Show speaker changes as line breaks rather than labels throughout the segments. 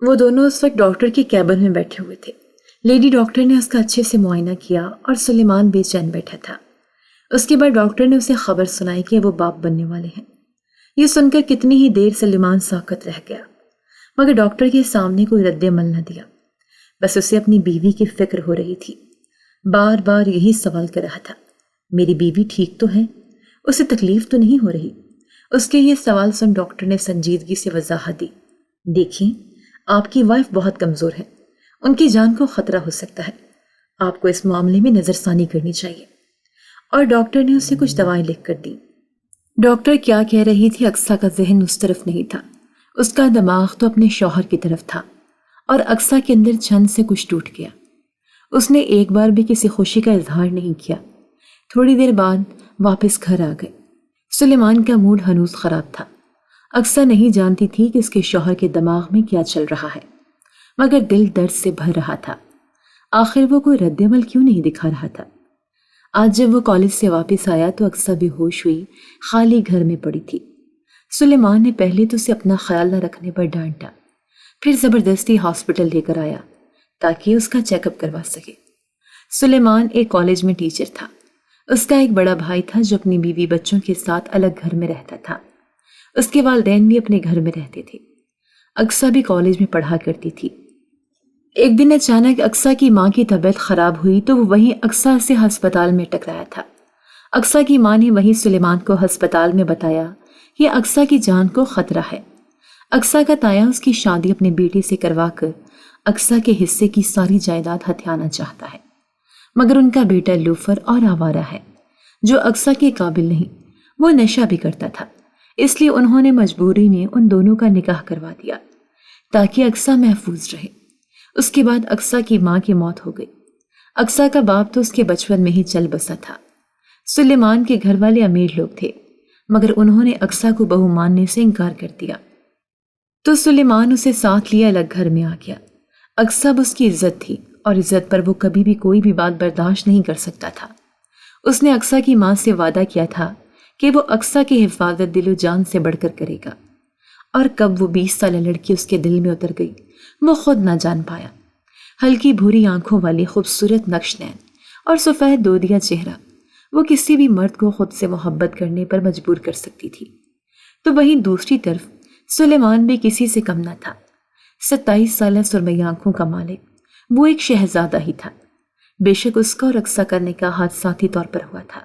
وہ دونوں اس وقت ڈاکٹر کے کیبن میں بیٹھے ہوئے تھے۔ لیڈی ڈاکٹر نے اس کا اچھے سے معائنہ کیا اور سلیمان بے چین بیٹھا تھا۔ اس کے بعد ڈاکٹر نے اسے خبر سنائی کہ وہ باپ بننے والے ہیں۔ یہ سن کر کتنی ہی دیر سلیمان ساکت رہ گیا، مگر ڈاکٹر کے سامنے کوئی رد عمل نہ دیا۔ بس اسے اپنی بیوی کی فکر ہو رہی تھی۔ بار بار یہی سوال کر رہا تھا، میری بیوی ٹھیک تو ہے؟ اسے تکلیف تو نہیں ہو رہی؟ اس کے یہ سوال سن ڈاکٹر نے سنجیدگی سے وضاحت دی، دیکھیں آپ کی وائف بہت کمزور ہے، ان کی جان کو خطرہ ہو سکتا ہے، آپ کو اس معاملے میں نظر ثانی کرنی چاہیے۔ اور ڈاکٹر نے اسے کچھ دوائیں لکھ کر دی۔ ڈاکٹر کیا کہہ رہی تھی، اقصیٰ کا ذہن اس طرف نہیں تھا، اس کا دماغ تو اپنے شوہر کی طرف تھا، اور اقصیٰ کے اندر چھن سے کچھ ٹوٹ گیا۔ اس نے ایک بار بھی کسی خوشی کا اظہار نہیں کیا۔ تھوڑی دیر بعد واپس گھر آ گئے۔ سلیمان کا موڈ ہنوز خراب تھا۔ اقصیٰ نہیں جانتی تھی کہ اس کے شوہر کے دماغ میں کیا چل رہا ہے، مگر دل درد سے بھر رہا تھا۔ آخر وہ کوئی رد عمل کیوں نہیں دکھا رہا تھا؟ آج جب وہ کالج سے واپس آیا تو اقصیٰ بے ہوش ہوئی خالی گھر میں پڑی تھی۔ سلیمان نے پہلے تو اسے اپنا خیال نہ رکھنے پر ڈانٹا، پھر زبردستی ہاسپٹل لے کر آیا تاکہ اس کا چیک اپ کروا سکے۔ سلیمان ایک کالج میں ٹیچر تھا۔ اس کا ایک بڑا بھائی تھا جو اپنی بیوی بچوں کے ساتھ الگ گھر میں رہتا تھا۔ اس کے والدین بھی اپنے گھر میں رہتے تھے۔ اقصیٰ بھی کالج میں پڑھا کرتی تھی۔ ایک دن اچانک اقصیٰ کی ماں کی طبیعت خراب ہوئی تو وہ وہیں اقصیٰ سے ہسپتال میں ٹکرایا تھا۔ اقصیٰ کی ماں نے وہیں سلیمان کو ہسپتال میں بتایا کہ اقصیٰ کی جان کو خطرہ ہے۔ اقصیٰ کا تایا اس کی شادی اپنے بیٹے سے کروا کر اقصیٰ کے حصے کی ساری جائیداد ہتھیانا چاہتا ہے، مگر ان کا بیٹا لوفر اور آوارہ ہے جو اقصیٰ کے قابل نہیں، وہ نشہ بھی کرتا تھا، اس لیے انہوں نے مجبوری میں ان دونوں کا نکاح کروا دیا تاکہ اقصیٰ محفوظ رہے۔ اس کے بعد اقصیٰ کی ماں کی موت ہو گئی۔ اقصیٰ کا باپ تو اس کے بچپن میں ہی چل بسا تھا۔ سلیمان کے گھر والے امیر لوگ تھے، مگر انہوں نے اقصیٰ کو بہو ماننے سے انکار کر دیا، تو سلیمان اسے ساتھ لیے الگ گھر میں آ گیا۔ اقصیٰ اس کی عزت تھی اور عزت پر وہ کبھی بھی کوئی بھی بات برداشت نہیں کر سکتا تھا۔ اس نے اقصیٰ کی ماں سے وعدہ کیا تھا کہ وہ اقصیٰ کی حفاظت دل و جان سے بڑھ کر کرے گا، اور کب وہ 20 سالہ لڑکی اس کے دل میں اتر گئی وہ خود نہ جان پایا۔ ہلکی بھوری آنکھوں والی خوبصورت نقش نین اور سفید دودیا چہرہ، وہ کسی بھی مرد کو خود سے محبت کرنے پر مجبور کر سکتی تھی۔ تو وہیں دوسری طرف سلیمان بھی کسی سے کم نہ تھا۔ 27 سالہ سرمئی آنکھوں کا مالک، وہ ایک شہزادہ ہی تھا۔ بے شک اس کا اور اقصیٰ کا نکاح حادثاتی طور پر ہوا تھا،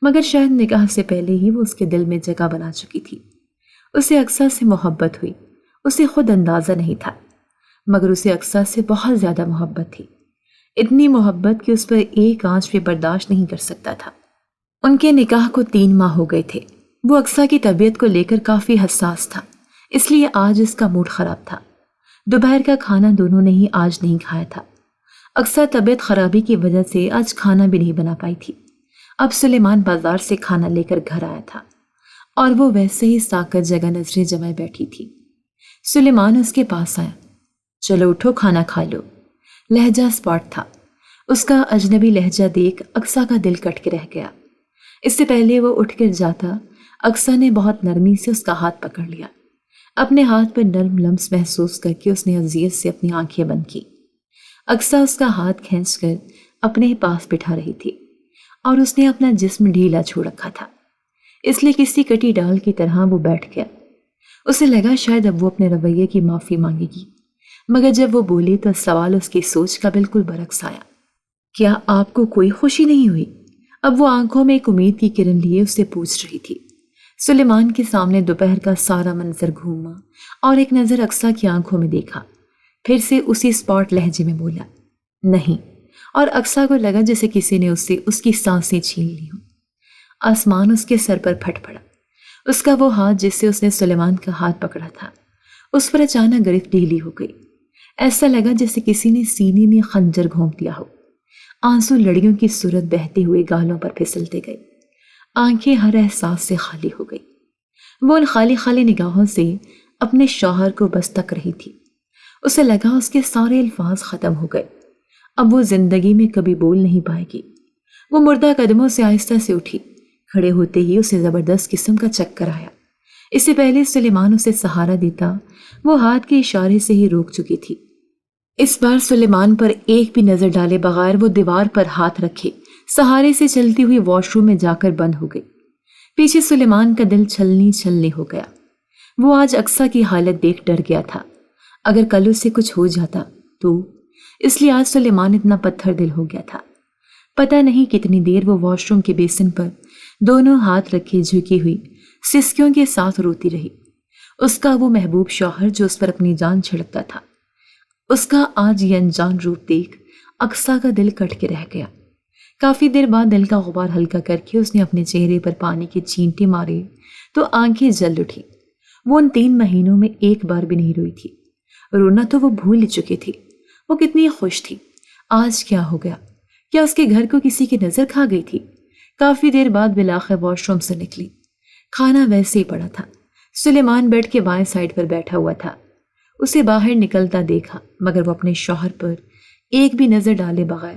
مگر شاید نکاح سے پہلے ہی وہ اس کے دل میں جگہ بنا چکی تھی۔ اسے اقصیٰ سے محبت ہوئی، اسے خود اندازہ نہیں تھا، مگر اسے اقصیٰ سے بہت زیادہ محبت تھی، اتنی محبت کہ اس پر ایک آنچ بھی برداشت نہیں کر سکتا تھا۔ ان کے نکاح کو 3 ماہ ہو گئے تھے۔ وہ اقصیٰ کی طبیعت کو لے کر کافی حساس تھا، اس لیے آج اس کا موڈ خراب تھا۔ دوپہر کا کھانا دونوں نے ہی آج نہیں کھایا تھا۔ اقصیٰ طبیعت خرابی کی وجہ سے آج کھانا بھی نہیں بنا پائی تھی۔ اب سلیمان بازار سے کھانا لے کر گھر آیا تھا اور وہ ویسے ہی ساکت جگہ نظریں جمائے بیٹھی تھی۔ سلیمان اس کے پاس آیا، چلو اٹھو کھانا کھا لو۔ لہجہ اسپاٹ تھا۔ اس کا اجنبی لہجہ دیکھ اقصیٰ کا دل کٹ کے رہ گیا۔ اس سے پہلے وہ اٹھ کر جاتا، اقصیٰ نے بہت نرمی سے اس کا ہاتھ پکڑ لیا۔ اپنے ہاتھ پر نرم لمس محسوس کر کے اس نے اذیت سے اپنی آنکھیں بند کی۔ اقصیٰ اس کا ہاتھ کھینچ کر اپنے پاس بٹھا رہی تھی اور اس نے اپنا جسم ڈھیلا چھوڑ رکھا تھا، اس لیے کسی کٹی ڈال کی طرح وہ بیٹھ گیا۔ اسے لگا شاید اب وہ اپنے رویے کی معافی مانگے گی، مگر جب وہ بولی تو سوال اس کی سوچ کا بالکل برعکس آیا۔ کیا آپ کو کوئی خوشی نہیں ہوئی؟ اب وہ آنکھوں میں ایک امید کی کرن لیے اسے پوچھ رہی تھی۔ سلیمان کے سامنے دوپہر کا سارا منظر گھوما اور ایک نظر اقصیٰ کی آنکھوں میں دیکھا، پھر سے اسی اسپاٹ لہجے میں بولا، نہیں، اور اقصیٰ کو لگا جیسے کسی نے اس کی سانسیں چھین لی ہوں۔ آسمان اس کے سر پر پھٹ پڑا۔ اس کا وہ ہاتھ جس سے اس نے سلیمان کا ہاتھ پکڑا تھا، اس پر اچانک گرفت ڈھیلی ہو گئی۔ ایسا لگا جیسے کسی نے سینے میں خنجر گھونپ دیا ہو۔ آنسو لڑیوں کی صورت بہتے ہوئے گالوں پر پھسلتے گئے۔ آنکھیں ہر احساس سے خالی ہو گئی۔ وہ ان خالی خالی نگاہوں سے اپنے شوہر کو بس تک رہی تھی۔ اسے لگا اس کے سارے الفاظ ختم ہو گئے، اب وہ زندگی میں کبھی بول نہیں پائے گی۔ وہ مردہ قدموں سے آہستہ سے اٹھی۔ کھڑے ہوتے ہی اسے زبردست قسم کا چکر آیا۔ اس سے پہلے سلیمان اسے سہارا دیتا وہ ہاتھ کے اشارے سے ہی روک چکی تھی۔ اس بار سلیمان پر ایک بھی نظر ڈالے بغیر وہ دیوار پر ہاتھ رکھے سہارے سے چلتی ہوئی واش روم میں جا کر بند ہو گئی۔ پیچھے سلیمان کا دل چھلنی چھلنی ہو گیا۔ وہ آج اقصیٰ کی حالت دیکھ ڈر گیا تھا، اگر کل اسے کچھ ہو جاتا تو، اس لیے آج سلیمان اتنا پتھر دل ہو گیا تھا۔ پتہ نہیں کتنی دیر وہ واش روم کے بیسن پر دونوں ہاتھ رکھے جھکی ہوئی سسکیوں کے ساتھ روتی رہی۔ اس کا وہ محبوب شوہر جو اس پر اپنی جان چھڑکتا تھا، اس کا آج یہ انجان روپ دیکھ اقصیٰ کا دل کٹ کے رہ گیا۔ کافی دیر بعد دل کا غبار ہلکا کر کے اس نے اپنے چہرے پر پانی کی چینٹے مارے تو آنکھیں جل اٹھی۔ وہ ان 3 مہینوں میں ایک بار بھی نہیں روئی تھی۔ رونا تو وہ بھول چکی تھی۔ وہ کتنی خوش تھی۔ آج کیا ہو گیا؟ کیا اس کے گھر کو کسی کی نظر کھا گئی تھی؟ کافی دیر بعد بالآخر واش روم سے نکلی۔ کھانا ویسے ہی پڑا تھا۔ سلیمان بیڈ کے بائیں سائڈ پر بیٹھا ہوا تھا۔ اسے باہر نکلتا دیکھا، مگر وہ اپنے شوہر پر ایک بھی نظر ڈالے بغیر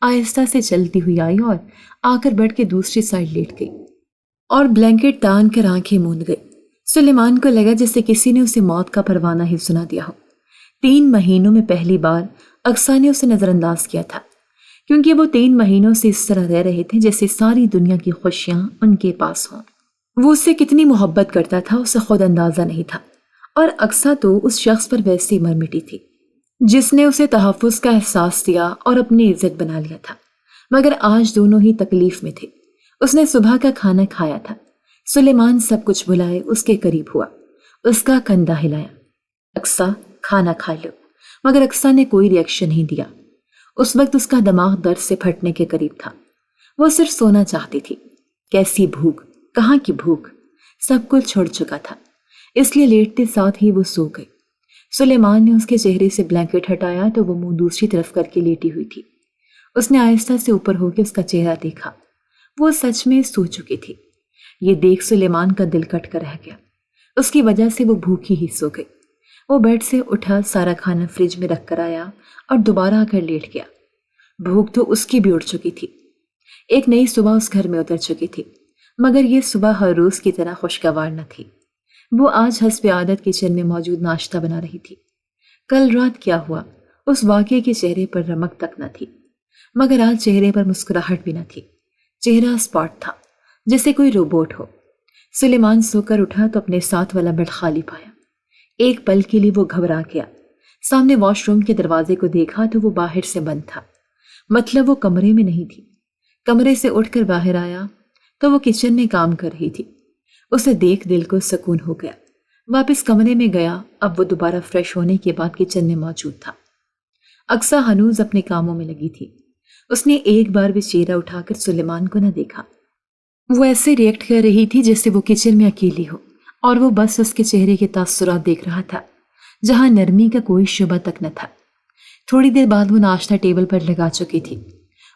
آہستہ سے چلتی ہوئی آئی اور آ کر بیڈ کے دوسری سائڈ لیٹ گئی اور بلینکٹ تان کر آنکھیں موند گئی۔ سلیمان کو لگا جیسے کسی نے اسے موت کا پروانہ ہی سنا دیا ہو۔ 3 مہینوں میں پہلی بار اقصیٰ نے اسے نظر انداز کیا تھا، کیونکہ وہ 3 مہینوں سے اس طرح رہ رہے تھے جیسے ساری دنیا کی خوشیاں ان کے پاس ہوں۔ وہ اس سے کتنی محبت کرتا تھا اسے خود اندازہ نہیں تھا، اور اقصیٰ تو اس شخص پر ویسی مر مٹی تھی جس نے اسے تحفظ کا احساس دیا اور اپنی عزت بنا لیا تھا۔ مگر آج دونوں ہی تکلیف میں تھے۔ اس نے صبح کا کھانا کھایا تھا۔ سلیمان سب کچھ بھلائے اس کے قریب ہوا، اس کا کندھا ہلایا، اقصیٰ کھانا کھا لو، مگر اقصیٰ نے کوئی ری ایکشن نہیں دیا۔ اس وقت اس کا دماغ درد سے پھٹنے کے قریب تھا۔ وہ صرف سونا چاہتی تھی۔ کیسی بھوک، کہاں کی بھوک، سب کچھ چھوڑ چکا تھا، اس لیے لیٹتے ساتھ ہی وہ سو گئی۔ سلیمان نے اس کے چہرے سے بلینکٹ ہٹایا تو وہ منہ دوسری طرف کر کے لیٹی ہوئی تھی۔ اس نے آہستہ سے اوپر ہو کے اس کا چہرہ دیکھا۔ وہ سچ میں سو چکی تھی۔ یہ دیکھ سلیمان کا دل کٹ کر رہ گیا۔ اس کی وجہ سے وہ بھوکی ہی سو گئی۔ وہ بیڈ سے اٹھا، سارا کھانا فریج میں رکھ کر آیا اور دوبارہ آ کر لیٹ گیا۔ بھوک تو اس کی بھی اٹھ چکی تھی۔ ایک نئی صبح اس گھر میں اتر چکی تھی، مگر یہ صبح ہر روز کی طرح خوشگوار نہ تھی۔ وہ آج حسب عادت کچن میں موجود ناشتہ بنا رہی تھی۔ کل رات کیا ہوا اس واقعے کے چہرے پر رمق تک نہ تھی، مگر آج چہرے پر مسکراہٹ بھی نہ تھی۔ چہرہ اسپاٹ تھا جیسے کوئی روبوٹ ہو۔ سلیمان سو کر اٹھا تو اپنے ساتھ والا بیڈ خالی پایا۔ ایک پل کے لیے وہ گھبرا گیا۔ سامنے واش روم کے دروازے کو دیکھا تو وہ باہر سے بند تھا، مطلب وہ کمرے میں نہیں تھی۔ کمرے سے اٹھ کر باہر آیا تو وہ کچن میں کام کر رہی تھی۔ اسے دیکھ دل کو سکون ہو گیا۔ واپس کمرے میں گیا۔ اب وہ دوبارہ فریش ہونے کے بعد کچن میں موجود تھا۔ اقصیٰ ہنوز اپنے کاموں میں لگی تھی۔ اس نے ایک بار بھی چہرہ اٹھا کر سلیمان کو نہ دیکھا۔ وہ ایسے ریئیکٹ کر رہی تھی جیسے وہ کچن میں اکیلی ہو اور وہ بس اس کے چہرے کے تاثرات دیکھ رہا تھا جہاں نرمی کا کوئی شبہ تک نہ تھا۔ تھوڑی دیر بعد وہ ناشتہ ٹیبل پر لگا چکی تھی۔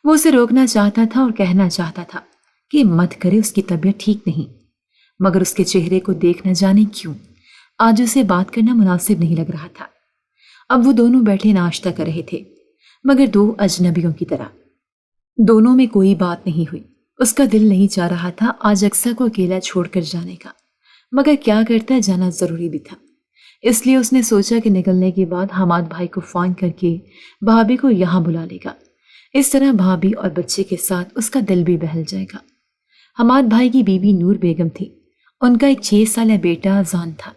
وہ اسے روکنا چاہتا تھا اور کہنا چاہتا تھا کہ مت کرے، اس کی طبیعت ٹھیک نہیں، مگر اس کے چہرے کو دیکھ نہ جانے کیوں آج اسے بات کرنا مناسب نہیں لگ رہا تھا۔ اب وہ دونوں بیٹھے ناشتہ کر رہے تھے، مگر 2 اجنبیوں کی طرح۔ دونوں میں کوئی بات نہیں ہوئی۔ اس کا دل نہیں چاہ رہا تھا آج اقصیٰ کو اکیلا چھوڑ کر جانے کا، مگر کیا کرتا، جانا ضروری بھی تھا۔ اس لیے اس نے سوچا کہ نکلنے کے بعد حماد بھائی کو فون کر کے بھابھی کو یہاں بلا لے گا۔ اس طرح بھابھی اور بچے کے ساتھ اس کا دل بھی بہل جائے گا۔ حماد بھائی کی بیوی نور بیگم تھی۔ ان کا ایک 6 سالہ بیٹا اذان تھا۔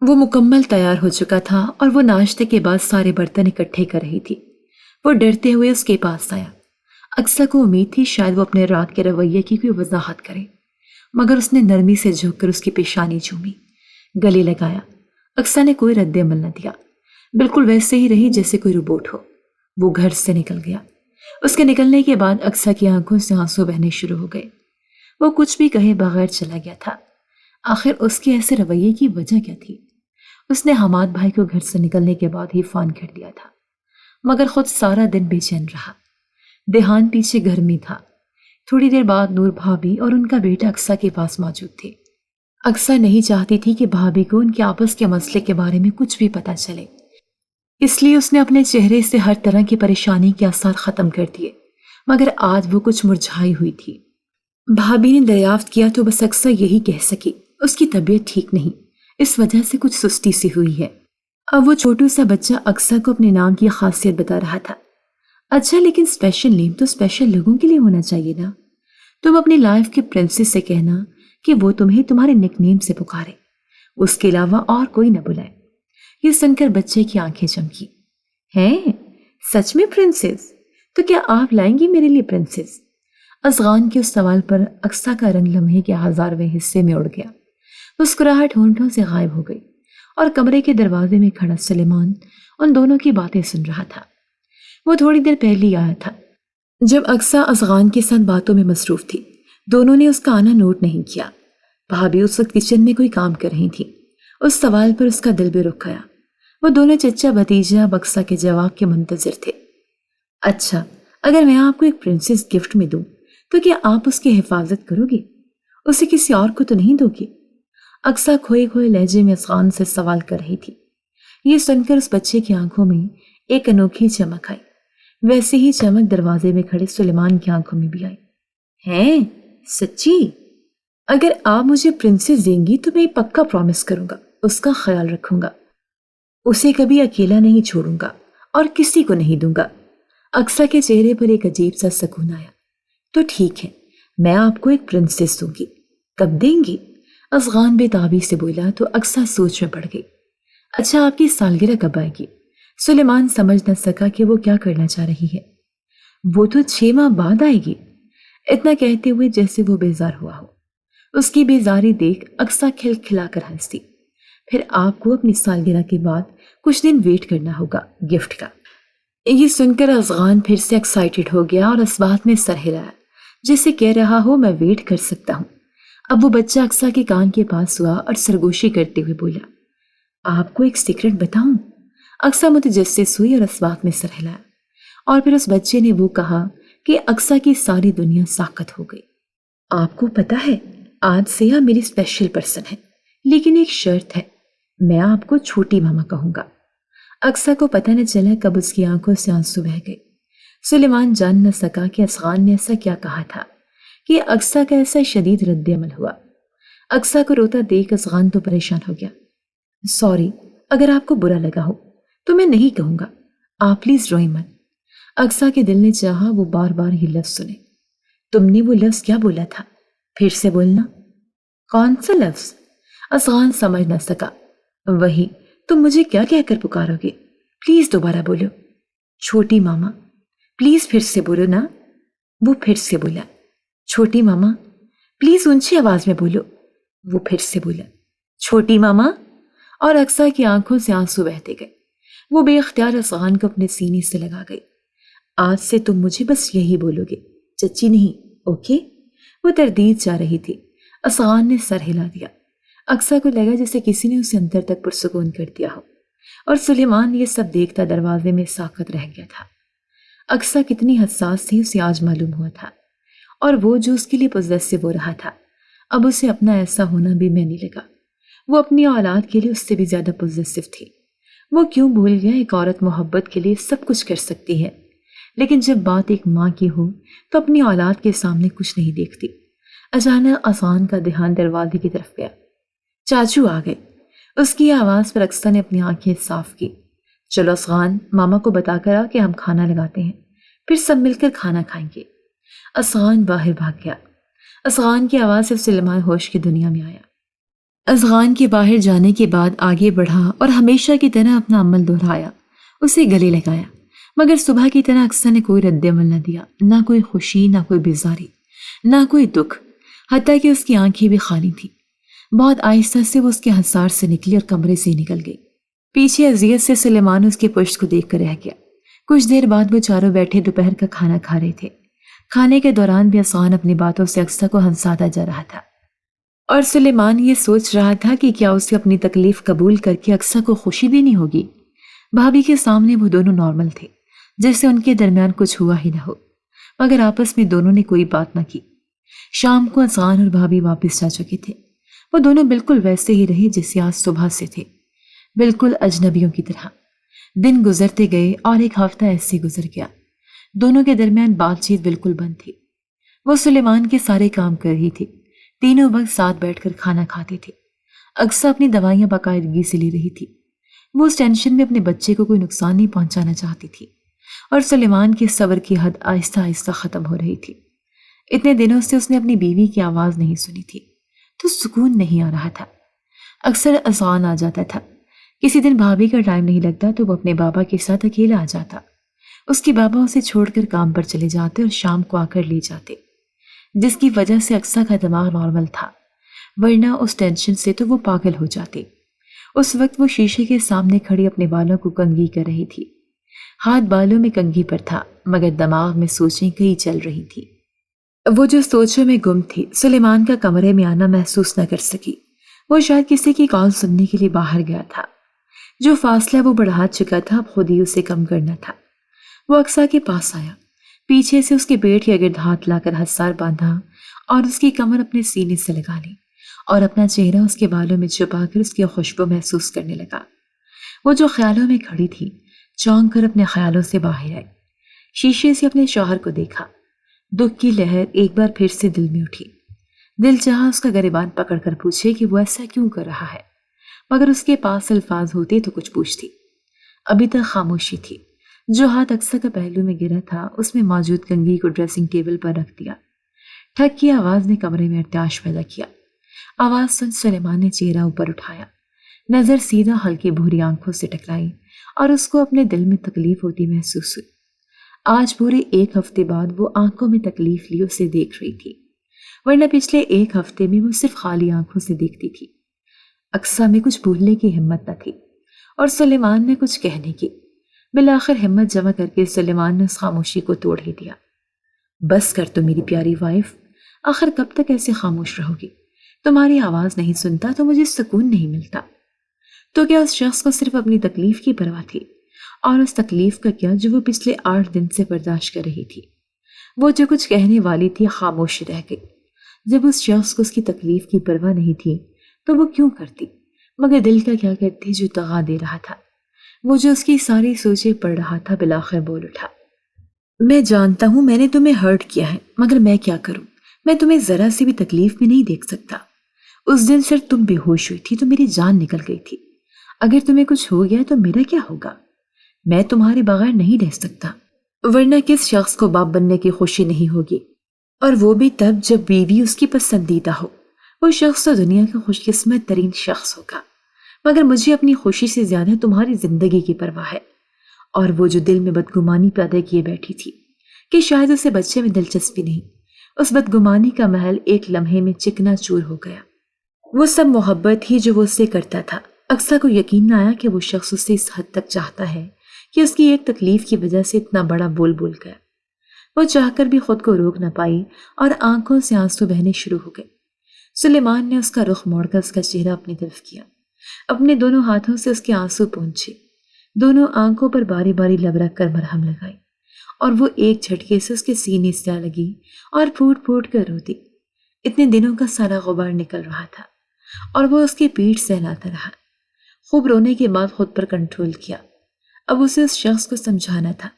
وہ مکمل تیار ہو چکا تھا اور وہ ناشتے کے بعد سارے برتن اکٹھے کر رہی تھی۔ وہ ڈرتے ہوئے اس کے پاس آیا۔ اقصیٰ کو امید تھی شاید وہ اپنے رات کے رویے کی کوئی وضاحت کرے، مگر اس نے نرمی سے جھک کر اس کی پیشانی چومی، گلے لگایا۔ اقصیٰ نے کوئی رد عمل نہ دیا، بالکل ویسے ہی رہی جیسے کوئی روبوٹ ہو۔ وہ گھر سے نکل گیا۔ اس کے نکلنے کے بعد اقصیٰ کی آنکھوں سے آنسو بہنے شروع ہو گئے۔ وہ کچھ بھی کہے بغیر چلا گیا تھا۔ آخر اس کے ایسے رویے کی وجہ کیا تھی؟ اس نے حماد بھائی کو گھر سے نکلنے کے بعد ہی فون کر دیا تھا، مگر خود سارا دن بے چین رہا۔ دیہان پیچھے گھر میں تھا۔ تھوڑی دیر بعد نور بھابھی اور ان کا بیٹا اقصیٰ کے پاس موجود تھے۔ اقصیٰ نہیں چاہتی تھی کہ بھابھی کو ان کے آپس کے مسئلے کے بارے میں کچھ بھی پتہ چلے، اس لیے اس نے اپنے چہرے سے ہر طرح کی پریشانی کے آثار ختم کر دیے، مگر آج وہ کچھ مرجھائی ہوئی تھی۔ بھابھی نے دریافت کیا تو بس اقصیٰ یہی کہہ سکی، اس کی طبیعت ٹھیک نہیں۔ اس وجہ سے کچھ سستی سی ہوئی ہے۔ اب وہ چھوٹو سا بچہ اقصیٰ کو اپنے نام کی خاصیت بتا رہا تھا۔ اچھا لیکن اسپیشل نیم تو اسپیشل لوگوں کے لیے ہونا چاہیے نا۔ تم اپنی لائف کے پرنسس سے کہنا کہ وہ تمہیں تمہارے نک نیم سے پکارے، اس کے علاوہ اور کوئی نہ بلائے۔ یہ سن کر بچے کی آنکھیں چمکی۔ ہیں؟ سچ میں پرنسس؟ تو کیا آپ لائیں گی میرے لیے پرنسس؟ افغان کے اس سوال پر اقصیٰ کا رنگ لمحے کے 1000ویں حصے میں اڑ گیا۔ مسکراہٹ ہونٹوں سے غائب ہو گئی اور کمرے کے دروازے میں کھڑا سلیمان ان دونوں کی باتیں سن رہا تھا۔ وہ تھوڑی دیر پہلے آیا تھا جب اقصیٰ افغان کے ساتھ باتوں میں مصروف تھی۔ دونوں نے اس کا آنا نوٹ نہیں کیا۔ بھابھی اس وقت کچن میں کوئی کام کر رہی تھی۔ اس سوال پر اس کا دل بھی رک گیا۔ وہ دونوں چچا بھتیجا اب اقصیٰ کے جواب کے منتظر تھے۔ اچھا، اگر میں آپ کو ایک پرنسس گفٹ میں دوں تو کیا آپ اس کی حفاظت کرو گے؟ اسے کسی اور کو تو نہیں دو گے؟ اقصیٰ کھوئے کھوئے لہجے میں افغان سے سوال کر رہی تھی۔ یہ سن کر اس بچے کی آنکھوں میں ایک انوکھی چمک آئی۔ ویسے ہی چمک دروازے میں کھڑے سلیمان کی آنکھوں میں بھی آئی۔ ہیں؟ سچی؟ اگر آپ مجھے پرنسس دیں گی تو میں پکا پرومس کروں گا اس کا خیال رکھوں گا، اسے کبھی اکیلا نہیں چھوڑوں گا اور کسی کو نہیں دوں گا۔ اقصیٰ کے چہرے پر ایک عجیب سا سکون آیا۔ تو ٹھیک ہے، میں آپ کو ایک پرنسس دوں گی، کب دیں گی؟ افغان بے تابی سے بولا تو اقصیٰ سوچ میں پڑ گئی۔ اچھا، آپ کی سالگرہ کب آئے گی؟ سلیمان سمجھ نہ سکا کہ وہ کیا کرنا چاہ رہی ہے۔ وہ تو 6 ماہ بعد آئے گی، اتنا کہتے ہوئے جیسے وہ بیزار ہوا ہو۔ اس کی بیزاری دیکھ اقصیٰ کھل کھلا کر ہنسی۔ پھر آپ کو اپنی سالگرہ کے بعد کچھ دن ویٹ کرنا ہوگا گفٹ کا۔ یہ سن کر افغان پھر سے ایکسائٹڈ ہو گیا اور اس بات میں سر ہلایا جیسے کہہ رہا ہو میں ویٹ کر سکتا ہوں۔ اب وہ بچہ اقصیٰ کے کان کے پاس ہوا اور سرگوشی کرتے ہوئے بولا، آپ کو ایک سیکرٹ بتاؤں؟ اقصیٰ متجسس ہوئی اور اس بات میں سر ہلایا، اور پھر اس بچے نے وہ کہا کہ اقصیٰ کی ساری دنیا ساکت ہو گئی۔ آپ کو پتا ہے آج سے آپ میری اسپیشل پرسن ہے، لیکن ایک شرط ہے، میں آپ کو چھوٹی ماما کہوں گا۔ اقصیٰ کو پتہ نہ چلا کب اس کی آنکھوں سے آنسو بہہ گئے۔ سلیمان جان نہ سکا کہ افغان نے ایسا کیا کہا تھا کہ اقصیٰ کا ایسا شدید رد عمل ہوا۔ اقصیٰ کو روتا دیکھ افغان تو پریشان ہو گیا۔ سوری، اگر آپ کو برا لگا ہو تو میں نہیں کہوں گا، آپ پلیز روئیں مت۔ اقصیٰ کے دل نے چاہا وہ بار بار یہ لفظ سنے۔ تم نے وہ لفظ کیا بولا تھا؟ پھر سے بولنا۔ کون سا لفظ؟ افغان سمجھ نہ سکا۔ وہی، تم مجھے کیا کہہ کر پکارو گے؟ پلیز دوبارہ بولو۔ چھوٹی ماما۔ پلیز پھر سے بولو نا۔ وہ پھر سے بولا۔ چھوٹی ماما۔ پلیز اونچی آواز میں بولو۔ وہ پھر سے بولا۔ چھوٹی ماما۔ اور اقصیٰ کی آنکھوں سے آنسو بہتے گئے۔ وہ بے اختیار افغان کو اپنے سینے سے لگا گئی۔ آج سے تم مجھے بس یہی بولو گے، چچی نہیں، اوکے؟ وہ تردید جا رہی تھی۔ افغان نے سر ہلا دیا۔ اقصیٰ کو لگا جیسے کسی نے اسے اندر تک پرسکون کر دیا ہو، اور سلیمان یہ سب دیکھتا دروازے میں ساکت رہ گیا تھا۔ اقصیٰ کتنی حساس تھی اسے آج معلوم ہوا تھا، اور وہ جو اس کے لیے پوزیسو ہو رہا تھا اب اسے اپنا ایسا ہونا بھی نہیں لگا۔ وہ اپنی اولاد کے لیے اس سے بھی زیادہ پوزیسو تھی۔ وہ کیوں بھول گیا ایک عورت محبت کے لیے سب کچھ کر سکتی ہے، لیکن جب بات ایک ماں کی ہو تو اپنی اولاد کے سامنے کچھ نہیں دیکھتی۔ اچانک افغان کا دھیان دروازے کی طرف گیا۔ چاچو آ گئے۔ اس کی آواز پر اقصیٰ نے اپنی آنکھیں صاف کی۔ چلو افغان، ماما کو بتا کر آ کہ ہم کھانا لگاتے ہیں، پھر سب مل کر کھانا کھائیں گے۔ افغان باہر بھاگ گیا۔ افغان کی آواز سے سلیمان ہوش کی دنیا میں آیا۔ افغان کے باہر جانے کے بعد آگے بڑھا اور ہمیشہ کی طرح اپنا عمل دہرایا، اسے گلے لگایا، مگر صبح کی طرح اقصیٰ نے کوئی رد عمل نہ دیا، نہ کوئی خوشی، نہ کوئی بیزاری، نہ کوئی دکھ، حتیٰ کہ اس کی آنکھیں بھی خالی تھیں۔ بہت آہستہ سے وہ اس کے حصار سے نکلی اور کمرے سے نکل گئی۔ پیچھے اذیت سے سلیمان اس کے پشت کو دیکھ کر رہ گیا۔ کچھ دیر بعد وہ چاروں بیٹھے دوپہر کا کھانا کھا رہے تھے۔ کھانے کے دوران بھی افغان اپنی باتوں سے اقصیٰ کو ہنساتا جا رہا تھا، اور سلیمان یہ سوچ رہا تھا کہ کیا اسے اپنی تکلیف قبول کر کے اقصیٰ کو خوشی دینی ہوگی۔ بھابھی کے سامنے وہ دونوں نارمل تھے، جیسے ان کے درمیان کچھ ہوا ہی نہ ہو، مگر آپس میں دونوں نے کوئی بات نہ کی۔ شام کو افغان اور بھابھی واپس جا چکے تھے۔ وہ دونوں بالکل ویسے ہی رہے جیسے آج صبح سے تھے، بالکل اجنبیوں کی طرح۔ دن گزرتے گئے اور ایک ہفتہ ایسے گزر گیا۔ دونوں کے درمیان بات چیت بالکل بند تھی۔ وہ سلیمان کے سارے کام کر رہی تھی، تینوں وقت ساتھ بیٹھ کر کھانا کھاتے تھے۔ اقصیٰ اپنی دوائیاں باقاعدگی سے لے رہی تھی۔ وہ اس ٹینشن میں اپنے بچے کو کوئی نقصان نہیں پہنچانا چاہتی تھی، اور سلیمان کے صبر کی حد آہستہ آہستہ ختم ہو رہی تھی۔ اتنے دنوں سے اس نے اپنی بیوی کی آواز نہیں سنی تھی، تو سکون نہیں آ رہا تھا۔ اکثر اذعان آ جاتا تھا۔ کسی دن بھابھی کا ٹائم نہیں لگتا تو وہ اپنے بابا کے ساتھ اکیلا آ جاتا۔ اس کے بابا اسے چھوڑ کر کام پر چلے جاتے اور شام کو آ کر لے جاتے، جس کی وجہ سے اقصیٰ کا دماغ نارمل تھا، ورنہ اس ٹینشن سے تو وہ پاگل ہو جاتے۔ اس وقت وہ شیشے کے سامنے کھڑی اپنے بالوں کو کنگھی کر رہی تھی۔ ہاتھ بالوں میں کنگھی پر تھا، مگر دماغ میں سوچیں کئی چل رہی تھی۔ وہ جو سوچوں میں گم تھی، سلیمان کا کمرے میں آنا محسوس نہ کر سکی۔ وہ شاید کسی کی کال سننے کے لیے باہر گیا تھا۔ جو فاصلہ وہ بڑھا چکا تھا اب خود ہی اسے کم کرنا تھا۔ وہ اقصیٰ کے پاس آیا، پیچھے سے اس کے پیٹ کے گرد ہاتھ لا کر حسار باندھا اور اس کی کمر اپنے سینے سے لگا لی اور اپنا چہرہ اس کے بالوں میں چھپا کر اس کی خوشبو محسوس کرنے لگا۔ وہ جو خیالوں میں کھڑی تھی چونک کر اپنے خیالوں سے باہر آئی، شیشے سے اپنے شوہر کو دیکھا۔ دکھ کی لہر ایک بار پھر سے دل میں اٹھی۔ دل چاہا اس کا گریبان پکڑ کر پوچھے کہ وہ ایسا کیوں کر رہا ہے، مگر اس کے پاس الفاظ ہوتے تو کچھ پوچھتی۔ ابھی تک خاموشی تھی۔ جو ہاتھ اقصیٰ کا پہلو میں گرا تھا اس میں موجود کنگھی کو ڈریسنگ ٹیبل پر رکھ دیا۔ ٹھک کی آواز نے کمرے میں ارتعاش پیدا کیا۔ آواز سن سلیمان نے چہرہ اوپر اٹھایا، نظر سیدھا ہلکی بھوری آنکھوں سے ٹکرائی اور اس کو اپنے دل میں تکلیف ہوتی محسوس ہوئی۔ آج پورے 1 ہفتے بعد وہ آنکھوں میں تکلیف لی اسے دیکھ رہی تھی، ورنہ پچھلے 1 ہفتے میں وہ صرف خالی آنکھوں سے دیکھتی تھی۔ اقصیٰ میں کچھ بھولنے کی ہمت نہ تھی اور سلیمان نے کچھ کہنے کی۔ بالآخر ہمت جمع کر کے سلیمان نے اس خاموشی کو توڑ ہی دیا۔ بس کر تو میری پیاری وائف، آخر کب تک ایسے خاموش رہو گی؟ تمہاری آواز نہیں سنتا تو مجھے سکون نہیں ملتا۔ تو کیا اس شخص کو صرف اپنی تکلیف کی پرواہ تھی؟ اور اس تکلیف کا کیا جو وہ پچھلے 8 دن سے برداشت کر رہی تھی؟ وہ جو کچھ کہنے والی تھی خاموش رہ گئی۔ جب اس شخص کو اس کی تکلیف کی پرواہ نہیں تھی تو وہ کیوں کرتی؟ مگر دل کا کیا کرتی جو دغا دے رہا تھا؟ وہ جو اس کی ساری سوچیں پڑھ رہا تھا بالآخر بول اٹھا، میں جانتا ہوں میں نے تمہیں ہرٹ کیا ہے، مگر میں کیا کروں؟ میں تمہیں ذرا سی بھی تکلیف میں نہیں دیکھ سکتا۔ اس دن صرف تم بے ہوش ہوئی تھی تو میری جان نکل گئی تھی۔ اگر تمہیں کچھ ہو گیا تو میرا کیا ہوگا؟ میں تمہارے بغیر نہیں رہ سکتا، ورنہ کس شخص کو باپ بننے کی خوشی نہیں ہوگی، اور وہ بھی تب جب بیوی اس کی پسندیدہ ہو۔ وہ شخص تو دنیا کا خوش قسمت ترین شخص ہوگا، مگر مجھے اپنی خوشی سے زیادہ تمہاری زندگی کی پرواہ ہے۔ اور وہ جو دل میں بدگمانی پیدا کیے بیٹھی تھی کہ شاید اسے بچے میں دلچسپی نہیں، اس بدگمانی کا محل ایک لمحے میں چکنا چور ہو گیا۔ وہ سب محبت ہی جو وہ اس سے کرتا تھا۔ اقصیٰ کو یقین نہ آیا کہ وہ شخص اسے اس حد تک چاہتا ہے کہ اس کی ایک تکلیف کی وجہ سے اتنا بڑا بول گیا۔ وہ چاہ کر بھی خود کو روک نہ پائی اور آنکھوں سے آنسو بہنے شروع ہو گئے۔ سلیمان نے اس کا رخ موڑ کر اس کا چہرہ اپنی طرف کیا، اپنے دونوں ہاتھوں سے اس کے آنسو پونچھے، دونوں آنکھوں پر باری باری لب رکھ کر مرہم لگائی، اور وہ ایک جھٹکے سے اس کے سینے سے آ لگی اور پھوٹ پھوٹ کر روتی۔ اتنے دنوں کا سارا غبار نکل رہا تھا اور وہ اس کی پیٹھ سہلاتا رہا۔ خوب رونے کے بعد خود پر کنٹرول کیا۔ اب اسے اس شخص کو سمجھانا تھا۔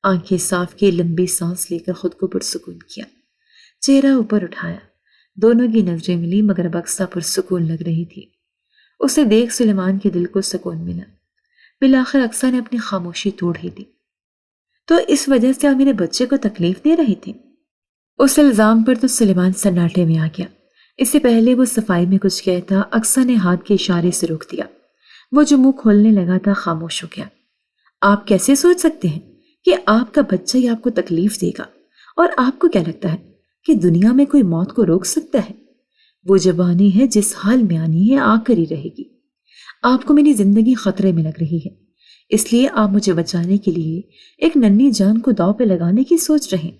آنکھیں صاف کی، لمبی سانس لے کر خود کو پرسکون کیا، چہرہ اوپر اٹھایا۔ دونوں کی نظریں ملی مگر اب اقصیٰ پرسکون لگ رہی تھی۔ اسے دیکھ سلیمان کے دل کو سکون ملا۔ بالآخر اقصیٰ نے اپنی خاموشی توڑ ہی دی۔ تو اس وجہ سے آپ میرے بچے کو تکلیف دے رہی تھی؟ اس الزام پر تو سلیمان سناٹے میں آ گیا۔ اس سے پہلے وہ صفائی میں کچھ کہتا، اقصیٰ نے ہاتھ کے اشارے سے روک دیا۔ وہ جو منہ کھولنے لگا تھا خاموش ہو گیا۔ آپ کیسے سوچ سکتے ہیں کہ آپ کا بچہ ہی آپ کو تکلیف دے گا؟ اور آپ کو کیا لگتا ہے کہ دنیا میں کوئی موت کو روک سکتا ہے؟ وہ جب آنی ہے، جس حال میں آنی ہے، آ کر ہی رہے گی۔ آپ کو میری زندگی خطرے میں لگ رہی ہے، اس لیے آپ مجھے بچانے کے لیے ایک ننھی جان کو داؤ پہ لگانے کی سوچ رہے ہیں۔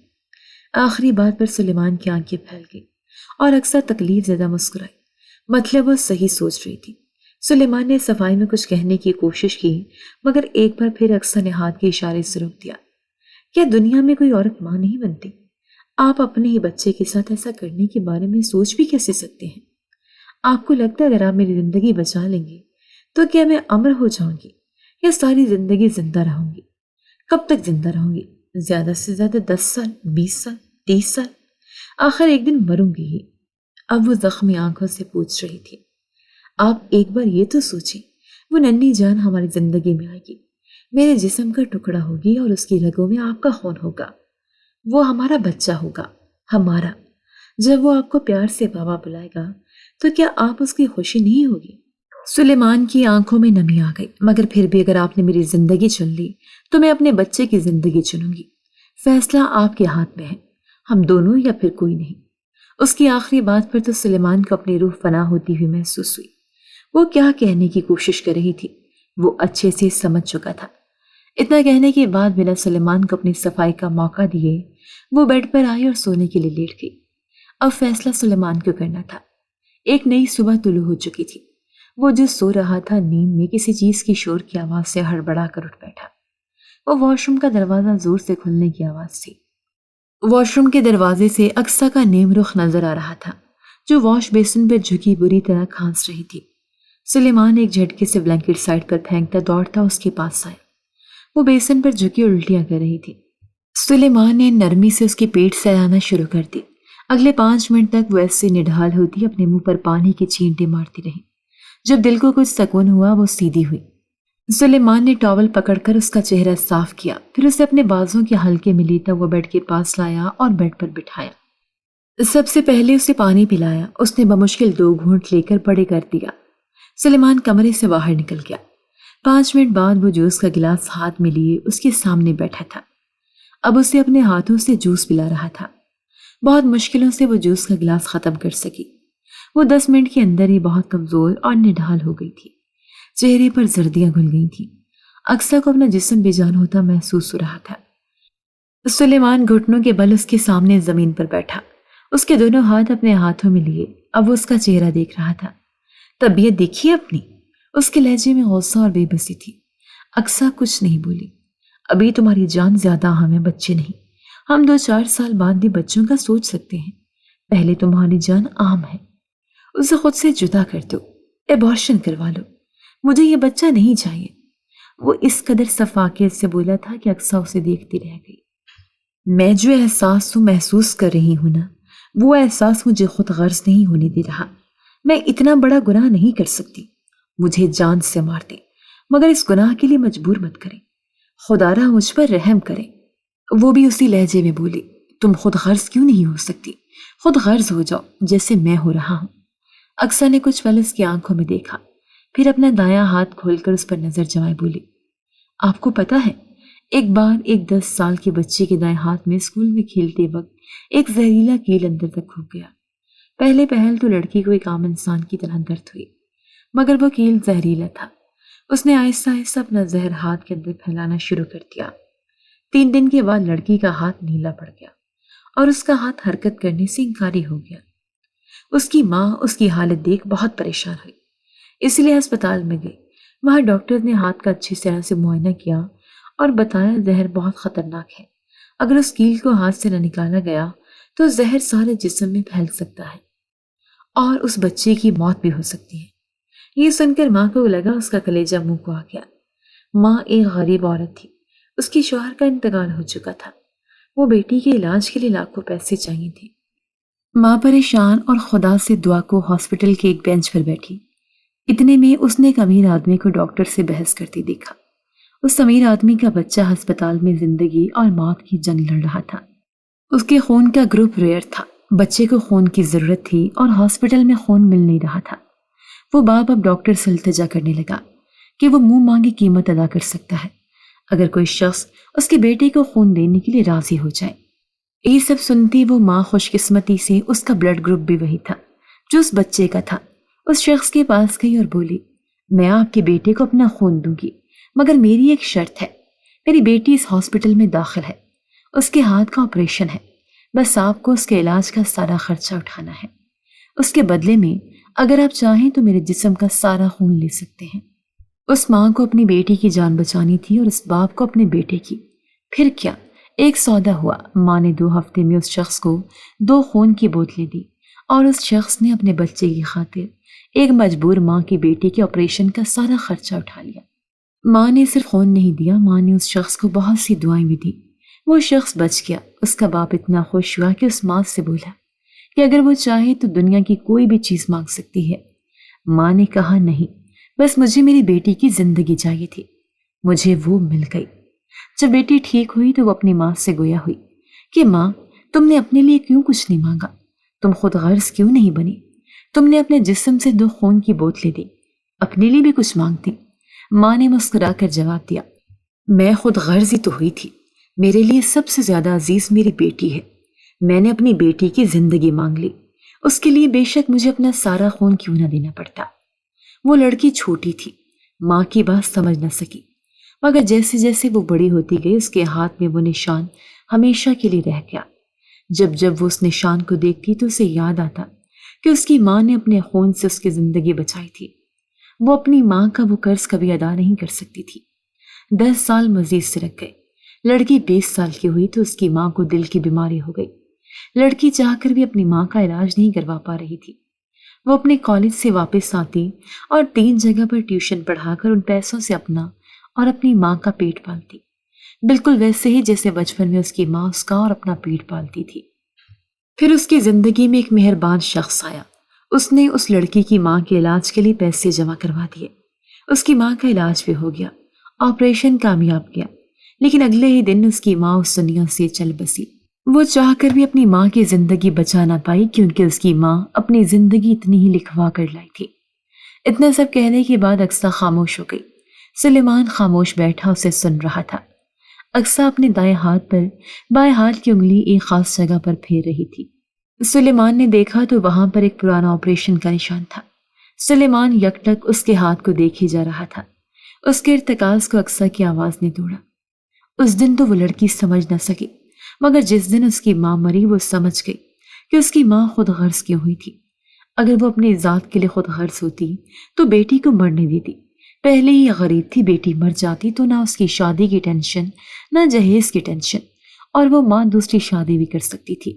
آخری بات پر سلیمان کی آنکھیں پھیل گئی اور اکثر تکلیف زیادہ مسکرائی۔ مطلب وہ صحیح سوچ رہی تھی۔ سلیمان نے صفائی میں کچھ کہنے کی کوشش کی مگر ایک بار پھر اکثر نے ہاتھ کے اشارے سے روک دیا۔ کیا دنیا میں کوئی عورت ماں نہیں بنتی؟ آپ اپنے ہی بچے کے ساتھ ایسا کرنے کے بارے میں سوچ بھی کیسے سکتے ہیں؟ آپ کو لگتا ہے اگر آپ میری زندگی بچا لیں گے تو کیا میں امر ہو جاؤں گی یا ساری زندگی زندہ رہوں گی؟ کب تک زندہ رہوں گی؟ زیادہ سے زیادہ 10 سال، 20 سال، 30 سال، آخر ایک دن مروں گی ہی۔ اب وہ زخمی آنکھوں سے پوچھ رہی تھی۔ آپ ایک بار یہ تو سوچیں، وہ ننھی جان ہماری زندگی میں آئے گی، میرے جسم کا ٹکڑا ہوگی اور اس کی رگوں میں آپ کا خون ہوگا، وہ ہمارا بچہ ہوگا، ہمارا۔ جب وہ آپ کو پیار سے بابا بلائے گا تو کیا آپ اس کی خوشی نہیں ہوگی؟ سلیمان کی آنکھوں میں نمی آ گئی۔ مگر پھر بھی اگر آپ نے میری زندگی چن لی تو میں اپنے بچے کی زندگی چنوں گی۔ فیصلہ آپ کے ہاتھ میں ہے، ہم دونوں یا پھر کوئی نہیں۔ اس کی آخری بات پر تو سلیمان کو اپنی روح فنا ہوتی ہوئی محسوس ہوئی۔ وہ کیا کہنے کی کوشش کر رہی تھی وہ اچھے سے سمجھ چکا تھا۔ اتنا کہنے کے بعد بنا سلیمان کو اپنی صفائی کا موقع دیے وہ بیڈ پر آئی اور سونے کے لیے لیٹ گئی۔ اب فیصلہ سلیمان کو کرنا تھا۔ ایک نئی صبح طلوع ہو چکی تھی۔ وہ جو سو رہا تھا نیند میں کسی چیز کی شور کی آواز سے ہڑبڑا کر اٹھ بیٹھا۔ وہ واش روم کا دروازہ زور سے کھلنے کی آواز تھی۔ واش روم کے دروازے سے اقصیٰ کا نیم رخ نظر آ رہا تھا جو واش بیسن پر جھکی بری طرح کھانس رہی تھی۔ سلیمان ایک جھٹکے سے بلینکٹ سائڈ پر پھینکتا دوڑتا اس کے پاس آیا۔ وہ بیسن پر جھکی الٹیاں کر رہی تھی۔ سلیمان نے نرمی سے اس کے پیٹ سہلانا شروع کر دی۔ اگلے 5 منٹ تک وہ ایسے نڈھال ہوتی اپنے منہ پر پانی کے چھینٹے مارتی رہی۔ جب دل کو کچھ سکون ہوا وہ سیدھی ہوئی۔ سلیمان نے ٹاول پکڑ کر اس کا چہرہ صاف کیا، پھر اسے اپنے بازوں کے حلقے میں لیتا وہ بیڈ کے پاس لایا اور بیڈ پر بٹھایا۔ سب سے پہلے اسے پانی پلایا۔ اس نے بمشکل 2 گھونٹ لے کر بڑے کر دیا۔ سلیمان کمرے سے باہر نکل گیا۔ 5 منٹ بعد وہ جوس کا گلاس ہاتھ میں لیے اس کے سامنے بیٹھا تھا۔ اب اسے اپنے ہاتھوں سے جوس پلا رہا تھا۔ بہت مشکلوں سے وہ جوس کا گلاس ختم کر سکی۔ وہ 10 منٹ کے اندر ہی بہت کمزور اور نڈھال ہو گئی تھی۔ چہرے پر زردیاں گھل گئی تھیں۔ اقصیٰ کو اپنا جسم بے جان ہوتا محسوس ہو رہا تھا۔ سلیمان گھٹنوں کے بل اس کے سامنے زمین پر بیٹھا، اس کے دونوں ہاتھ اپنے ہاتھوں میں لیے۔ اب وہ اس کا چہرہ دیکھ رہا تھا۔ طبیعت دیکھیے اپنی۔ اس کے لہجے میں غصہ اور بے بسی تھی۔ اقصیٰ کچھ نہیں بولی۔ ابھی تمہاری جان زیادہ اہم ہے، بچے نہیں۔ ہم 2-4 سال بعد بھی بچوں کا سوچ سکتے ہیں، پہلے تمہاری جان عام ہے۔ اسے خود سے جدا کر دو، ایبارشن کروا لو، مجھے یہ بچہ نہیں چاہیے۔ وہ اس قدر صفاقیت سے بولا تھا کہ اقصیٰ اسے دیکھتی رہ گئی۔ میں جو احساس محسوس کر رہی ہوں نا، وہ احساس مجھے خود غرض نہیں ہونے دے رہا۔ میں اتنا بڑا گناہ نہیں کر سکتی، مجھے جان سے مار دے مگر اس گناہ کے لیے مجبور مت کریں، خدا را مجھ پر رحم کریں۔ وہ بھی اسی لہجے میں بولی، تم خود غرض کیوں نہیں ہو سکتی؟ خود غرض ہو جاؤ جیسے میں ہو رہا ہوں۔ اقصیٰ نے کچھ پل اس کی آنکھوں میں دیکھا، پھر اپنا دایاں ہاتھ کھول کر اس پر نظر جمائے بولی، آپ کو پتا ہے ایک بار ایک 10 سال کے بچے کے دائیں ہاتھ میں اسکول میں کھیلتے وقت ایک زہریلا کیل اندر تک گھس گیا۔ پہلے پہل تو لڑکی کو ایک عام انسان کی طرح درد ہوئی، مگر وہ کیل زہریلا تھا۔ اس نے آہستہ آہستہ اپنا زہر ہاتھ کے اندر پھیلانا شروع کر دیا۔ 3 دن کے بعد لڑکی کا ہاتھ نیلا پڑ گیا اور اس کا ہاتھ حرکت کرنے سے انکاری ہو گیا۔ اس کی ماں اس کی حالت دیکھ بہت پریشان ہوئی، اس لیے ہسپتال میں گئی۔ وہاں ڈاکٹر نے ہاتھ کا اچھی طرح سے معائنہ کیا اور بتایا زہر بہت خطرناک ہے، اگر اس کیل کو ہاتھ سے نہ نکالا گیا تو زہر سارے جسم میں پھیل سکتا ہے اور اس بچے کی موت بھی ہو سکتی ہے۔ یہ سن کر ماں کو لگا اس کا کلیجہ منہ کو آ گیا۔ ماں ایک غریب عورت تھی، اس کی شوہر کا انتقال ہو چکا تھا، وہ بیٹی کے علاج کے لیے لاکھوں پیسے چاہیے تھے۔ ماں پریشان اور خدا سے دعا کو ہاسپٹل کے ایک بینچ پر بیٹھی۔ اتنے میں اس نے ایک امیر آدمی کو ڈاکٹر سے بحث کرتے دیکھا۔ اس امیر آدمی کا بچہ ہسپتال میں زندگی اور موت کی جنگ لڑ رہا تھا۔ اس کے خون کا گروپ ریئر تھا، بچے کو خون کی ضرورت تھی اور ہاسپٹل میں خون مل نہیں رہا تھا۔ وہ باپ اب ڈاکٹر سے التجا کرنے لگا کہ وہ منہ مانگی قیمت ادا کر سکتا ہے اگر کوئی شخص اس کے بیٹے کو خون دینے کے لیے راضی ہو جائے۔ یہ سب سنتی وہ ماں خوش قسمتی سے اس کا بلڈ گروپ بھی وہی تھا جو اس بچے کا تھا۔ اس شخص کے پاس گئی اور بولی، میں آپ کے بیٹے کو اپنا خون دوں گی مگر میری ایک شرط ہے، میری بیٹی اس ہاسپٹل میں داخل ہے، اس کے ہاتھ کا آپریشن ہے، بس آپ کو اس کے علاج کا سارا خرچہ اٹھانا ہے۔ اس کے بدلے میں اگر آپ چاہیں تو میرے جسم کا سارا خون لے سکتے ہیں۔ اس ماں کو اپنی بیٹی کی جان بچانی تھی اور اس باپ کو اپنے بیٹے کی۔ پھر کیا، ایک سودا ہوا۔ ماں نے 2 ہفتے میں اس شخص کو 2 خون کی بوتلیں دی اور اس شخص نے اپنے بچے کی خاطر ایک مجبور ماں کی بیٹی کے آپریشن کا سارا خرچہ اٹھا لیا۔ ماں نے صرف خون نہیں دیا، ماں نے اس شخص کو بہت سی دعائیں بھی دی۔ وہ شخص بچ گیا۔ اس کا باپ اتنا خوش ہوا کہ اس ماں سے بولا کہ اگر وہ چاہے تو دنیا کی کوئی بھی چیز مانگ سکتی ہے، ماں نے کہا نہیں، بس مجھے میری بیٹی کی زندگی چاہیے تھی۔ مجھے وہ مل گئی۔ جب بیٹی ٹھیک ہوئی تو وہ اپنی ماں سے گویا ہوئی کہ ماں، تم نے اپنے لیے کیوں کچھ نہیں مانگا؟ تم خود غرض کیوں نہیں بنی؟ تم نے اپنے جسم سے 2 خون کی بوتلیں دی، اپنے لیے بھی کچھ مانگتی۔ ماں نے مسکرا کر جواب دیا، میں خود غرض ہی تو ہوئی تھی۔ میرے لیے سب سے زیادہ عزیز میری بیٹی ہے۔ میں نے اپنی بیٹی کی زندگی مانگ لی، اس کے لیے بے شک مجھے اپنا سارا خون کیوں نہ دینا پڑتا۔ وہ لڑکی چھوٹی تھی، ماں کی بات سمجھ نہ سکی، مگر جیسے جیسے وہ بڑی ہوتی گئی اس کے ہاتھ میں وہ نشان ہمیشہ کے لیے رہ گیا۔ جب جب وہ اس نشان کو دیکھتی تو اسے یاد آتا کہ اس کی ماں نے اپنے خون سے اس کی زندگی بچائی تھی۔ وہ اپنی ماں کا وہ قرض کبھی ادا نہیں کر سکتی تھی۔ 10 سال مزید سے رکھ گئے۔ لڑکی 20 سال کی ہوئی تو اس کی ماں کو دل کی بیماری ہو گئی۔ لڑکی چاہ کر بھی اپنی ماں کا علاج نہیں کروا پا رہی تھی۔ وہ اپنے کالج سے واپس آتی اور 3 جگہ پر ٹیوشن پڑھا کر ان پیسوں سے اپنا اور اپنی ماں کا پیٹ پالتی، بالکل ویسے ہی جیسے بچپن میں اس کی ماں اس کا اور اپنا پیٹ پالتی تھی۔ پھر اس کی زندگی میں ایک مہربان شخص آیا۔ اس نے اس لڑکی کی ماں کے علاج کے لیے پیسے جمع کروا دیے۔ اس کی ماں کا علاج بھی ہو گیا، آپریشن کامیاب گیا، لیکن اگلے ہی دن اس کی ماں اس دنیا سے چل بسی۔ وہ چاہ کر بھی اپنی ماں کی زندگی بچا نہ پائی کیونکہ اس کی ماں اپنی زندگی اتنی ہی لکھوا کر لائی تھی۔ اتنا سب کہنے کے بعد اقصیٰ خاموش ہو گئی۔ سلیمان خاموش بیٹھا اسے سن رہا تھا۔ اقصیٰ اپنے دائیں ہاتھ پر بائیں ہاتھ کی انگلی ایک خاص جگہ پر پھیر رہی تھی۔ سلیمان نے دیکھا تو وہاں پر ایک پرانا آپریشن کا نشان تھا۔ سلیمان یکٹک اس کے ہاتھ کو دیکھے جا رہا تھا۔ اس کے ارتکاز کو اقصیٰ کی آواز نے توڑا۔ اس دن تو وہ لڑکی سمجھ نہ سکی، مگر جس دن اس کی ماں مری وہ سمجھ گئی کہ اس کی ماں خود غرض کیوں ہوئی تھی۔ اگر وہ اپنی ذات کے لیے خود غرض ہوتی تو بیٹی کو مرنے دیتی۔ پہلے ہی غریب تھی، بیٹی مر جاتی تو نہ اس کی شادی کی ٹینشن، نہ جہیز کی ٹینشن، اور وہ ماں دوسری شادی بھی کر سکتی تھی۔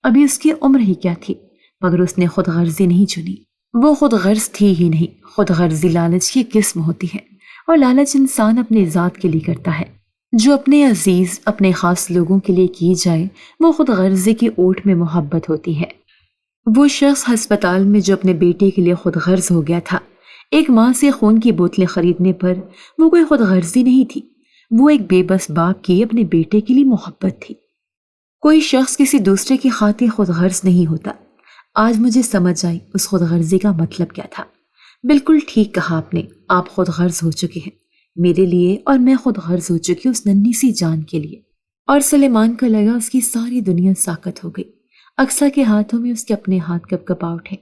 ابھی اس کی عمر ہی کیا تھی، مگر اس نے خود غرضی نہیں چنی۔ وہ خود غرض تھی ہی نہیں۔ خود غرضی لالچ کی قسم ہوتی ہے، اور لالچ انسان اپنی ذات کے لیے کرتا ہے۔ جو اپنے عزیز، اپنے خاص لوگوں کے لیے کی جائے وہ خود غرضی کی اوٹ میں محبت ہوتی ہے۔ وہ شخص ہسپتال میں جو اپنے بیٹے کے لیے خود غرض ہو گیا تھا، ایک ماں سے خون کی بوتلیں خریدنے پر، وہ کوئی خود غرضی نہیں تھی، وہ ایک بے بس باپ کی اپنے بیٹے کے لیے محبت تھی۔ کوئی شخص کسی دوسرے کی خاطر خود غرض نہیں ہوتا۔ آج مجھے سمجھ آئی اس خود غرضی کا مطلب کیا تھا۔ بالکل ٹھیک کہا آپ نے، آپ خود غرض ہو چکے ہیں میرے لیے، اور میں خود غرض ہو چکی اس ننھی سی جان کے لیے۔ اور سلیمان کو لگا اس کی ساری دنیا ساکت ہو گئی۔ اقصیٰ کے ہاتھوں میں اس کے اپنے ہاتھ کپ کپا اٹھے۔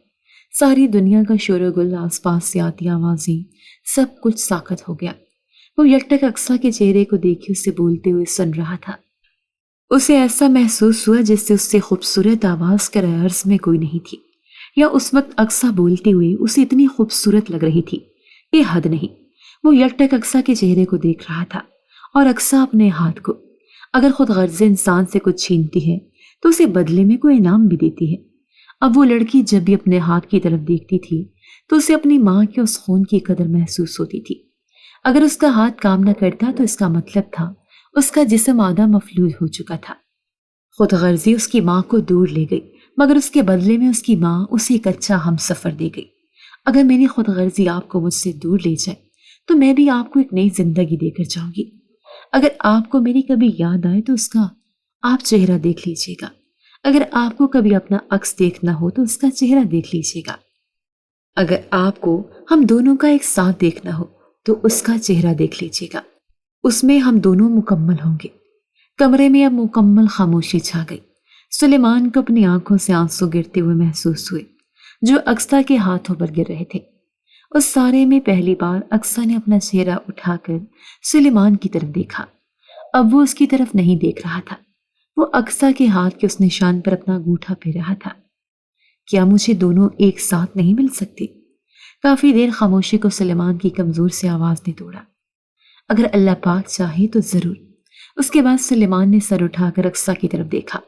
ساری دنیا کا شور و گل، آس پاس سے آتی آوازیں، سب کچھ ساکت ہو گیا۔ وہ یکٹک اقصیٰ کے چہرے کو دیکھے اسے بولتے ہوئے سن رہا تھا۔ اسے ایسا محسوس ہوا جیسے اس سے خوبصورت آواز کر عرض میں کوئی نہیں تھی، یا اس وقت اقصیٰ بولتے ہوئے اسے اتنی خوبصورت لگ رہی تھی کہ حد نہیں۔ وہ یکٹک اقصیٰ کے چہرے کو دیکھ رہا تھا، اور اقصیٰ اپنے ہاتھ کو، اگر خود غرض انسان سے کچھ چھینتی ہے تو اسے بدلے میں کوئی انعام بھی دیتی ہے۔ اب وہ لڑکی جب بھی اپنے ہاتھ کی طرف دیکھتی تھی تو اسے اپنی ماں کے اس خون کی قدر محسوس ہوتی تھی۔ اگر اس کا ہاتھ کام نہ کرتا تو اس کا مطلب تھا اس کا جسم آدھا مفلوج ہو چکا تھا۔ خود غرضی اس کی ماں کو دور لے گئی، مگر اس کے بدلے میں اس کی ماں اسے ایک اچھا ہم سفر دے گئی۔ اگر میری خود غرضی آپ کو مجھ سے دور لے جائے تو میں بھی آپ کو ایک نئی زندگی دے کر جاؤں گی۔ اگر آپ کو میری کبھی یاد آئے تو اس کا آپ چہرہ دیکھ لیجیے گا۔ اگر آپ کو کبھی اپنا عکس دیکھنا ہو تو اس کا چہرہ دیکھ لیجیے گا۔ اگر آپ کو ہم دونوں کا ایک ساتھ دیکھنا ہو تو اس کا چہرہ دیکھ لیجیے گا۔ اس میں ہم دونوں مکمل ہوں گے۔ کمرے میں اب مکمل خاموشی چھا گئی۔ سلیمان کو اپنی آنکھوں سے آنسو گرتے ہوئے محسوس ہوئے جو اقصیٰ کے ہاتھوں پر گر رہے تھے۔ اس سارے میں پہلی بار اقصیٰ نے اپنا چہرہ اٹھا کر سلیمان کی طرف دیکھا۔ اب وہ اس کی طرف نہیں دیکھ رہا تھا، وہ اقصیٰ کے ہاتھ کے اس نشان پر اپنا انگوٹھا پھیر رہا تھا۔ کیا مجھے دونوں ایک ساتھ نہیں مل سکتے؟ کافی دیر خاموشی کو سلیمان کی کمزور سے آواز نے توڑا۔ اگر اللہ پاک چاہے تو ضرور۔ اس کے بعد سلیمان نے سر اٹھا کر اقصیٰ کی طرف دیکھا۔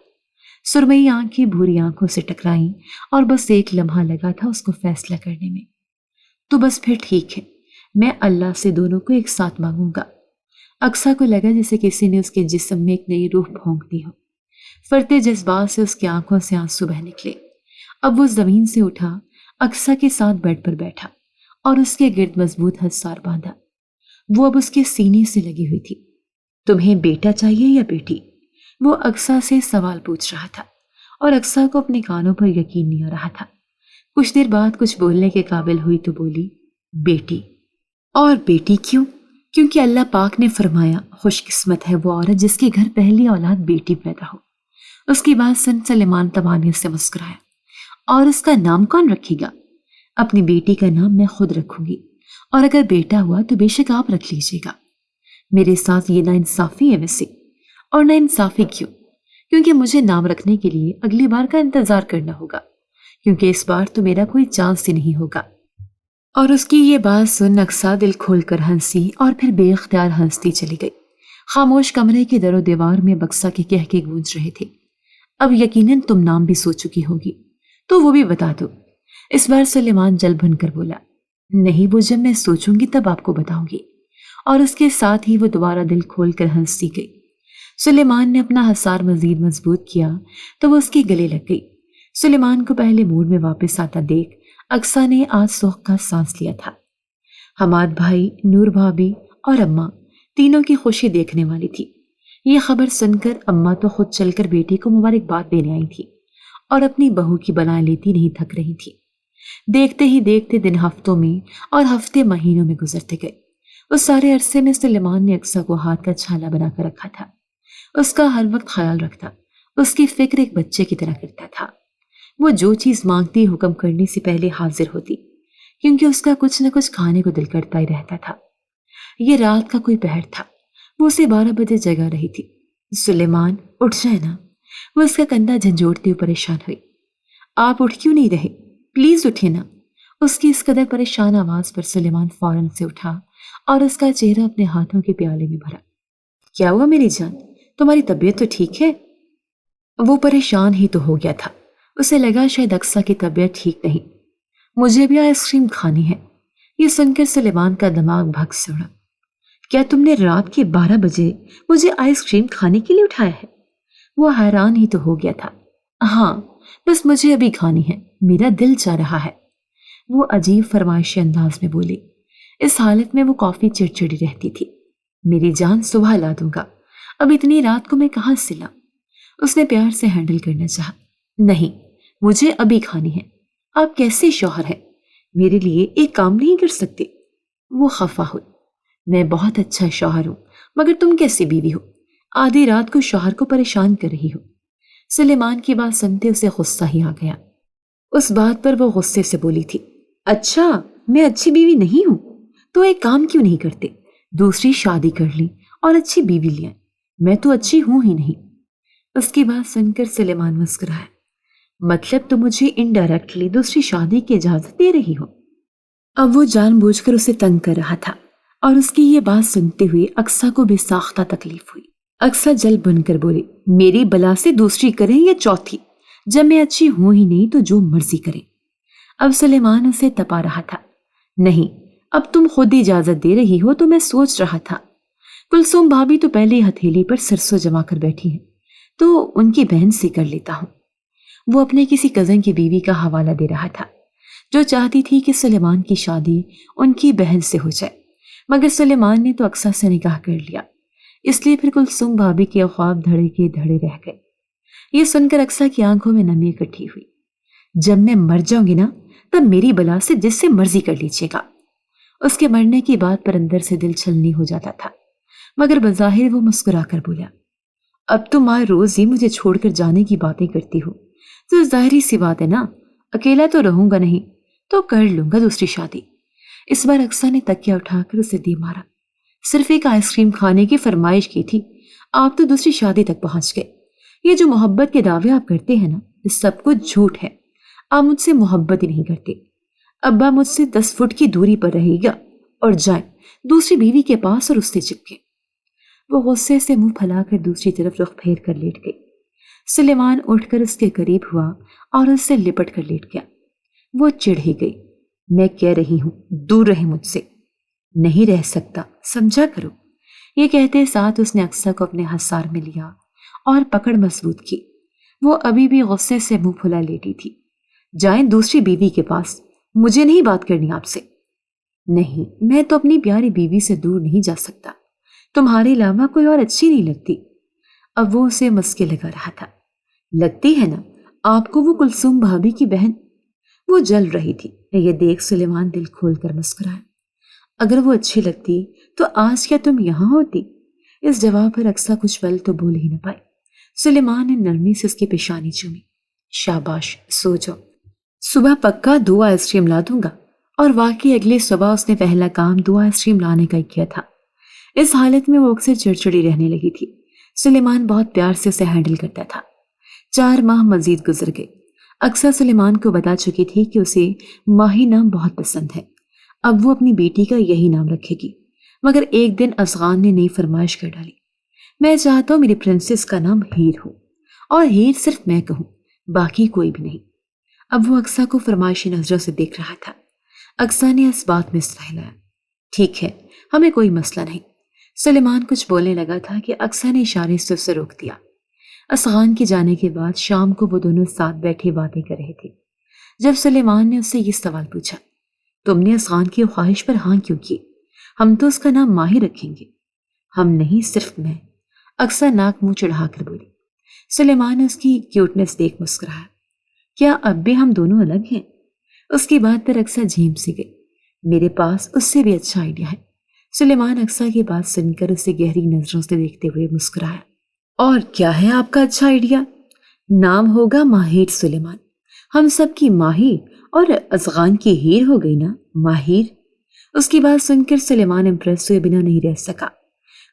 سرمئی آنکھیں بھوری آنکھوں سے ٹکرائیں اور بس ایک لمحہ لگا تھا اس کو فیصلہ کرنے میں۔ تو بس پھر ٹھیک ہے، میں اللہ سے دونوں کو ایک ساتھ مانگوں گا۔ اقصیٰ کو لگا جیسے کسی نے اس کے جسم میں ایک نئی روح پھونک دی ہو۔ فرتے جذبات سے اس کی آنکھوں سے آنسو بہہ نکلے۔ اب وہ زمین سے اٹھا، اقصیٰ کے ساتھ بیڈ پر بیٹھا اور اس کے گرد مضبوط ہتھیار باندھا۔ وہ اب اس کے سینے سے لگی ہوئی تھی۔ تمہیں بیٹا چاہیے یا بیٹی؟ وہ اقصیٰ سے سوال پوچھ رہا تھا اور اقصیٰ کو اپنے کانوں پر یقین نہیں آ رہا تھا۔ کچھ دیر بعد کچھ بولنے کے قابل ہوئی تو بولی، بیٹی۔ اور بیٹی کیوں؟ کیونکہ اللہ پاک نے فرمایا خوش قسمت ہے وہ عورت جس کے گھر پہلی اولاد بیٹی پیدا ہو۔ اس کی بات سن سلیمان طمانیت سے مسکرایا، اور اس کا نام کون رکھے گا؟ اپنی بیٹی کا نام میں خود رکھوں گی، اور اگر بیٹا ہوا تو بے شک آپ رکھ لیجیے گا۔ میرے ساتھ یہ نا انصافی ہے ویسے۔ اور نا انصافی کیوں؟ کیونکہ مجھے نام رکھنے کے لیے اگلی بار کا انتظار کرنا ہوگا، کیونکہ اس بار تو میرا کوئی چانس ہی نہیں ہوگا۔ اور اس کی یہ بات سن اقصیٰ دل کھول کر ہنسی اور پھر بے اختیار ہنستی چلی گئی۔ خاموش کمرے کے در و دیوار میں بکسا کے کہہ گونج رہے تھے، اب یقیناً تم نام بھی سوچ چکی ہوگی تو وہ بھی بتا دو۔ اس بار سلیمان جل بن کر بولا، نہیں، وہ جب میں سوچوں گی تب آپ کو بتاؤں گی۔ اور اس کے ساتھ ہی وہ دوبارہ دل کھول کر ہنستی گئی۔ سلیمان نے اپنا ہتھیار مزید مضبوط کیا تو وہ اس کے گلے لگ گئی۔ سلیمان کو پہلے موڈ میں واپس آتا دیکھ اقصیٰ نے آج سوگ کا سانس لیا تھا۔ حماد بھائی، نور بھابی اور اماں تینوں کی خوشی دیکھنے والی تھی۔ یہ خبر سن کر اماں تو خود چل کر بیٹی کو مبارکباد دینے آئی تھی اور اپنی بہو کی بلائیں لیتی نہیں تھک رہی تھی۔ دیکھتے ہی دیکھتے دن ہفتوں میں اور ہفتے مہینوں میں گزرتے گئے۔ اس سارے عرصے میں سلیمان نے اقصیٰ کو ہاتھ کا چھالا بنا کر رکھا تھا، اس کا ہر وقت خیال رکھتا، اس کی فکر ایک بچے کی طرح کرتا تھا۔ وہ جو چیز مانگتی حکم کرنے سے پہلے حاضر ہوتی، کیونکہ اس کا کچھ نہ کچھ کھانے کو دل کرتا ہی رہتا تھا۔ یہ رات کا کوئی پہر تھا، وہ اسے 12 بجے جگا رہی تھی۔ سلیمان اٹھ جائے نا، وہ اس کا کندھا جھنجھوڑتی ہوئی پریشان ہوئی۔ آپ اٹھ کیوں نہیں رہے؟ پلیز اٹھے نا۔ اس کی اس قدر پریشان آواز پر سلیمان فوراً سے اٹھا اور اس کا چہرہ اپنے ہاتھوں کے پیالے میں بھرا۔ کیا ہوا میری جان؟ تمہاری طبیعت تو ٹھیک ہے؟ وہ پریشان ہی تو ہو گیا تھا، اسے لگا شاید اقصیٰ کی طبیعت ٹھیک نہیں۔ مجھے بھی آئس کریم کھانی ہے۔ یہ سن کر سلیمان کا دماغ بھگ سے اڑا۔ کیا تم نے رات کے 12 بجے مجھے آئس کریم کھانے کے لیے اٹھایا ہے؟ وہ حیران ہی تو ہو گیا تھا۔ ہاں، بس مجھے ابھی کھانی ہے، میرا دل چاہ رہا ہے، وہ عجیب فرمائشی انداز میں بولی۔ اس حالت میں وہ کافی چڑچڑی رہتی تھی۔ میری جان، صبح لا دوں گا، اب اتنی رات کو میں کہاں سے لاؤں؟ اس نے پیار سے ہینڈل کرنا چاہا۔ نہیں، مجھے ابھی کھانی ہے۔ آپ کیسے شوہر ہیں؟ میرے لیے ایک کام نہیں کر سکتے؟ وہ خفا ہوئی۔ میں بہت اچھا شوہر ہوں، مگر تم کیسی بیوی ہو؟ آدھی رات کو شوہر کو پریشان کر رہی ہو۔ سلیمان کی بات سنتے اسے غصہ ہی آ گیا۔ اس بات پر وہ غصے سے بولی تھی، اچھا میں اچھی بیوی نہیں ہوں تو ایک کام کیوں نہیں کرتے؟ دوسری شادی کر لیں اور اچھی بیوی لیں۔ میں تو اچھی ہوں ہی نہیں۔ اس کی بات سن کر سلیمان مسکرایا۔ مطلب تو مجھے انڈائریکٹلی دوسری شادی کی اجازت دے رہی ہو؟ اب وہ جان بوجھ کر اسے تنگ کر رہا تھا، اور اس کی یہ بات سنتے ہوئے اقصیٰ کو بے ساختہ تکلیف ہوئی۔ اقصیٰ جل بن کر بولی، میری بلا سے دوسری کریں یا چوتھی؟ جب میں اچھی ہوں ہی نہیں تو جو مرضی کریں۔ اب سلیمان اسے تپا رہا تھا۔ نہیں، اب تم خود اجازت دے رہی ہو تو میں سوچ رہا تھا، کلثوم بھابی تو پہلے ہتھیلی پر سرسوں جما کر بیٹھی ہیں، تو ان کی بہن سے کر لیتا ہوں۔ وہ اپنے کسی کزن کی بیوی کا حوالہ دے رہا تھا جو چاہتی تھی کہ سلیمان کی شادی ان کی بہن سے ہو جائے، مگر سلیمان نے تو اقصیٰ سے نکاح کر لیا، اس لیے پھر کلثوم بھابی کے خواب دھڑے کے دھڑے رہ گئے۔ یہ سن کر اقصیٰ کی آنکھوں میں نمی اکٹھی ہوئی۔ جب میں مر جاؤں گی نا تب میری بلا سے جس سے مرضی کر لیجیے گا۔ اس کے مرنے کی بات پر اندر سے دل چھلنی ہو جاتا تھا، مگر بظاہر وہ مسکرا کر بولا، اب تم آئے روز ہی مجھے چھوڑ کر جانے کی باتیں کرتی ہو تو ظاہری سی بات ہے نا، اکیلا تو رہوں گا نہیں تو کر لوں گا دوسری شادی۔ اس بار اقصیٰ نے تکیہ اٹھا کر اسے دے مارا۔ صرف ایک آئس کریم کھانے کی فرمائش کی تھی، آپ تو دوسری شادی تک پہنچ گئے۔ یہ جو محبت کے دعوے آپ کرتے ہیں نا، یہ سب کچھ جھوٹ ہے۔ آپ مجھ سے محبت ہی نہیں کرتے۔ ابا مجھ سے 10 فٹ کی دوری پر رہے گا اور جائیں دوسری بیوی کے پاس اور اس سے چپکے۔ وہ غصے سے منہ پھیلا کر دوسری طرف رخ پھیر کر لیٹ گئی۔ سلیمان اٹھ کر اس کے قریب ہوا اور اس سے لپٹ کر لیٹ گیا۔ وہ چڑ ہی گئی۔ میں کہہ رہی ہوں دور رہے مجھ سے۔ نہیں رہ سکتا، سمجھا کرو۔ یہ کہتے ساتھ اس نے اقصیٰ کو اپنے ہتھیار میں لیا اور پکڑ مضبوط کی۔ وہ ابھی بھی غصے سے منہ پھلا لیٹی تھی۔ جائیں دوسری بیوی کے پاس، مجھے نہیں بات کرنی آپ سے۔ نہیں، میں تو اپنی پیاری بیوی سے دور نہیں جا سکتا، تمہارے علاوہ کوئی اور اچھی نہیں لگتی۔ اب وہ اسے مسکے لگا رہا تھا۔ لگتی ہے نا آپ کو وہ کلثوم بھابی کی بہن؟ وہ جل رہی تھی۔ یہ دیکھ سلیمان دل کھول کر مسکرایا۔ اگر وہ اچھی لگتی تو آج کیا تم یہاں ہوتی؟ اس جواب پر اقصیٰ کچھ پل تو بول ہی نہ پائی۔ سلیمان نے نرمی سے اس کی پیشانی چومی۔ شاباش، سو جاؤ، صبح پکا 2 آئس کریم لا دوں گا۔ اور واقعی اگلے صبح اس نے پہلا کام 2 آئس کریم لانے کا کیا تھا۔ اس حالت میں وہ اکثر چڑچڑی رہنے لگی تھی۔ سلیمان بہت پیار سے اسے ہینڈل کرتا تھا۔ 4 ماہ مزید گزر گئے۔ اقصیٰ سلیمان کو بتا چکی تھی کہ اسے ماہی نام بہت پسند ہے، اب وہ اپنی بیٹی کا یہی نام رکھے گی۔ مگر ایک دن افغان نے نئی فرمائش کر ڈالی۔ میں چاہتا ہوں میری پرنسس کا نام ہیر ہو، اور ہیر صرف میں کہوں، باقی کوئی بھی نہیں۔ اب وہ اقصیٰ کو فرمائشی نظروں سے دیکھ رہا تھا۔ اقصیٰ نے اس بات میں سر ہلایا۔ ٹھیک ہے، ہمیں کوئی مسئلہ نہیں۔ سلیمان کچھ بولنے لگا تھا کہ اقصیٰ نے اشارے سے اسے روک دیا۔ افغان کے جانے کے بعد شام کو وہ دونوں ساتھ بیٹھے باتیں کر رہے تھے۔ جب سلیمان نے اس سے یہ سوال پوچھا، تم نے افغان کی خواہش پر ہاں کیوں کی؟ ہم تو اس کا نام ماہی رکھیں گے۔ ہم نہیں، صرف میں، اقصیٰ ناک منہ چڑھا کر بولی۔ سلیمان نے اس کی کیوٹنس دیکھ مسکرایا۔ کیا اب بھی ہم دونوں الگ ہیں؟ اس کی بات پر اقصیٰ جھیم سی گئی۔ میرے پاس اس سے بھی اچھا آئیڈیا ہے۔ سلیمان اقصیٰ کی بات سن کر اسے گہری نظروں سے دیکھتے ہوئے مسکرایا۔ اور کیا ہے آپ کا اچھا آئیڈیا؟ نام ہوگا ماہر سلیمان۔ ہم سب کی ماہی اور افغان کی ہیر ہو گئی نا، ماہر۔ اس کی بات سن کر سلیمان امپریس ہوئے بنا نہیں رہ سکا۔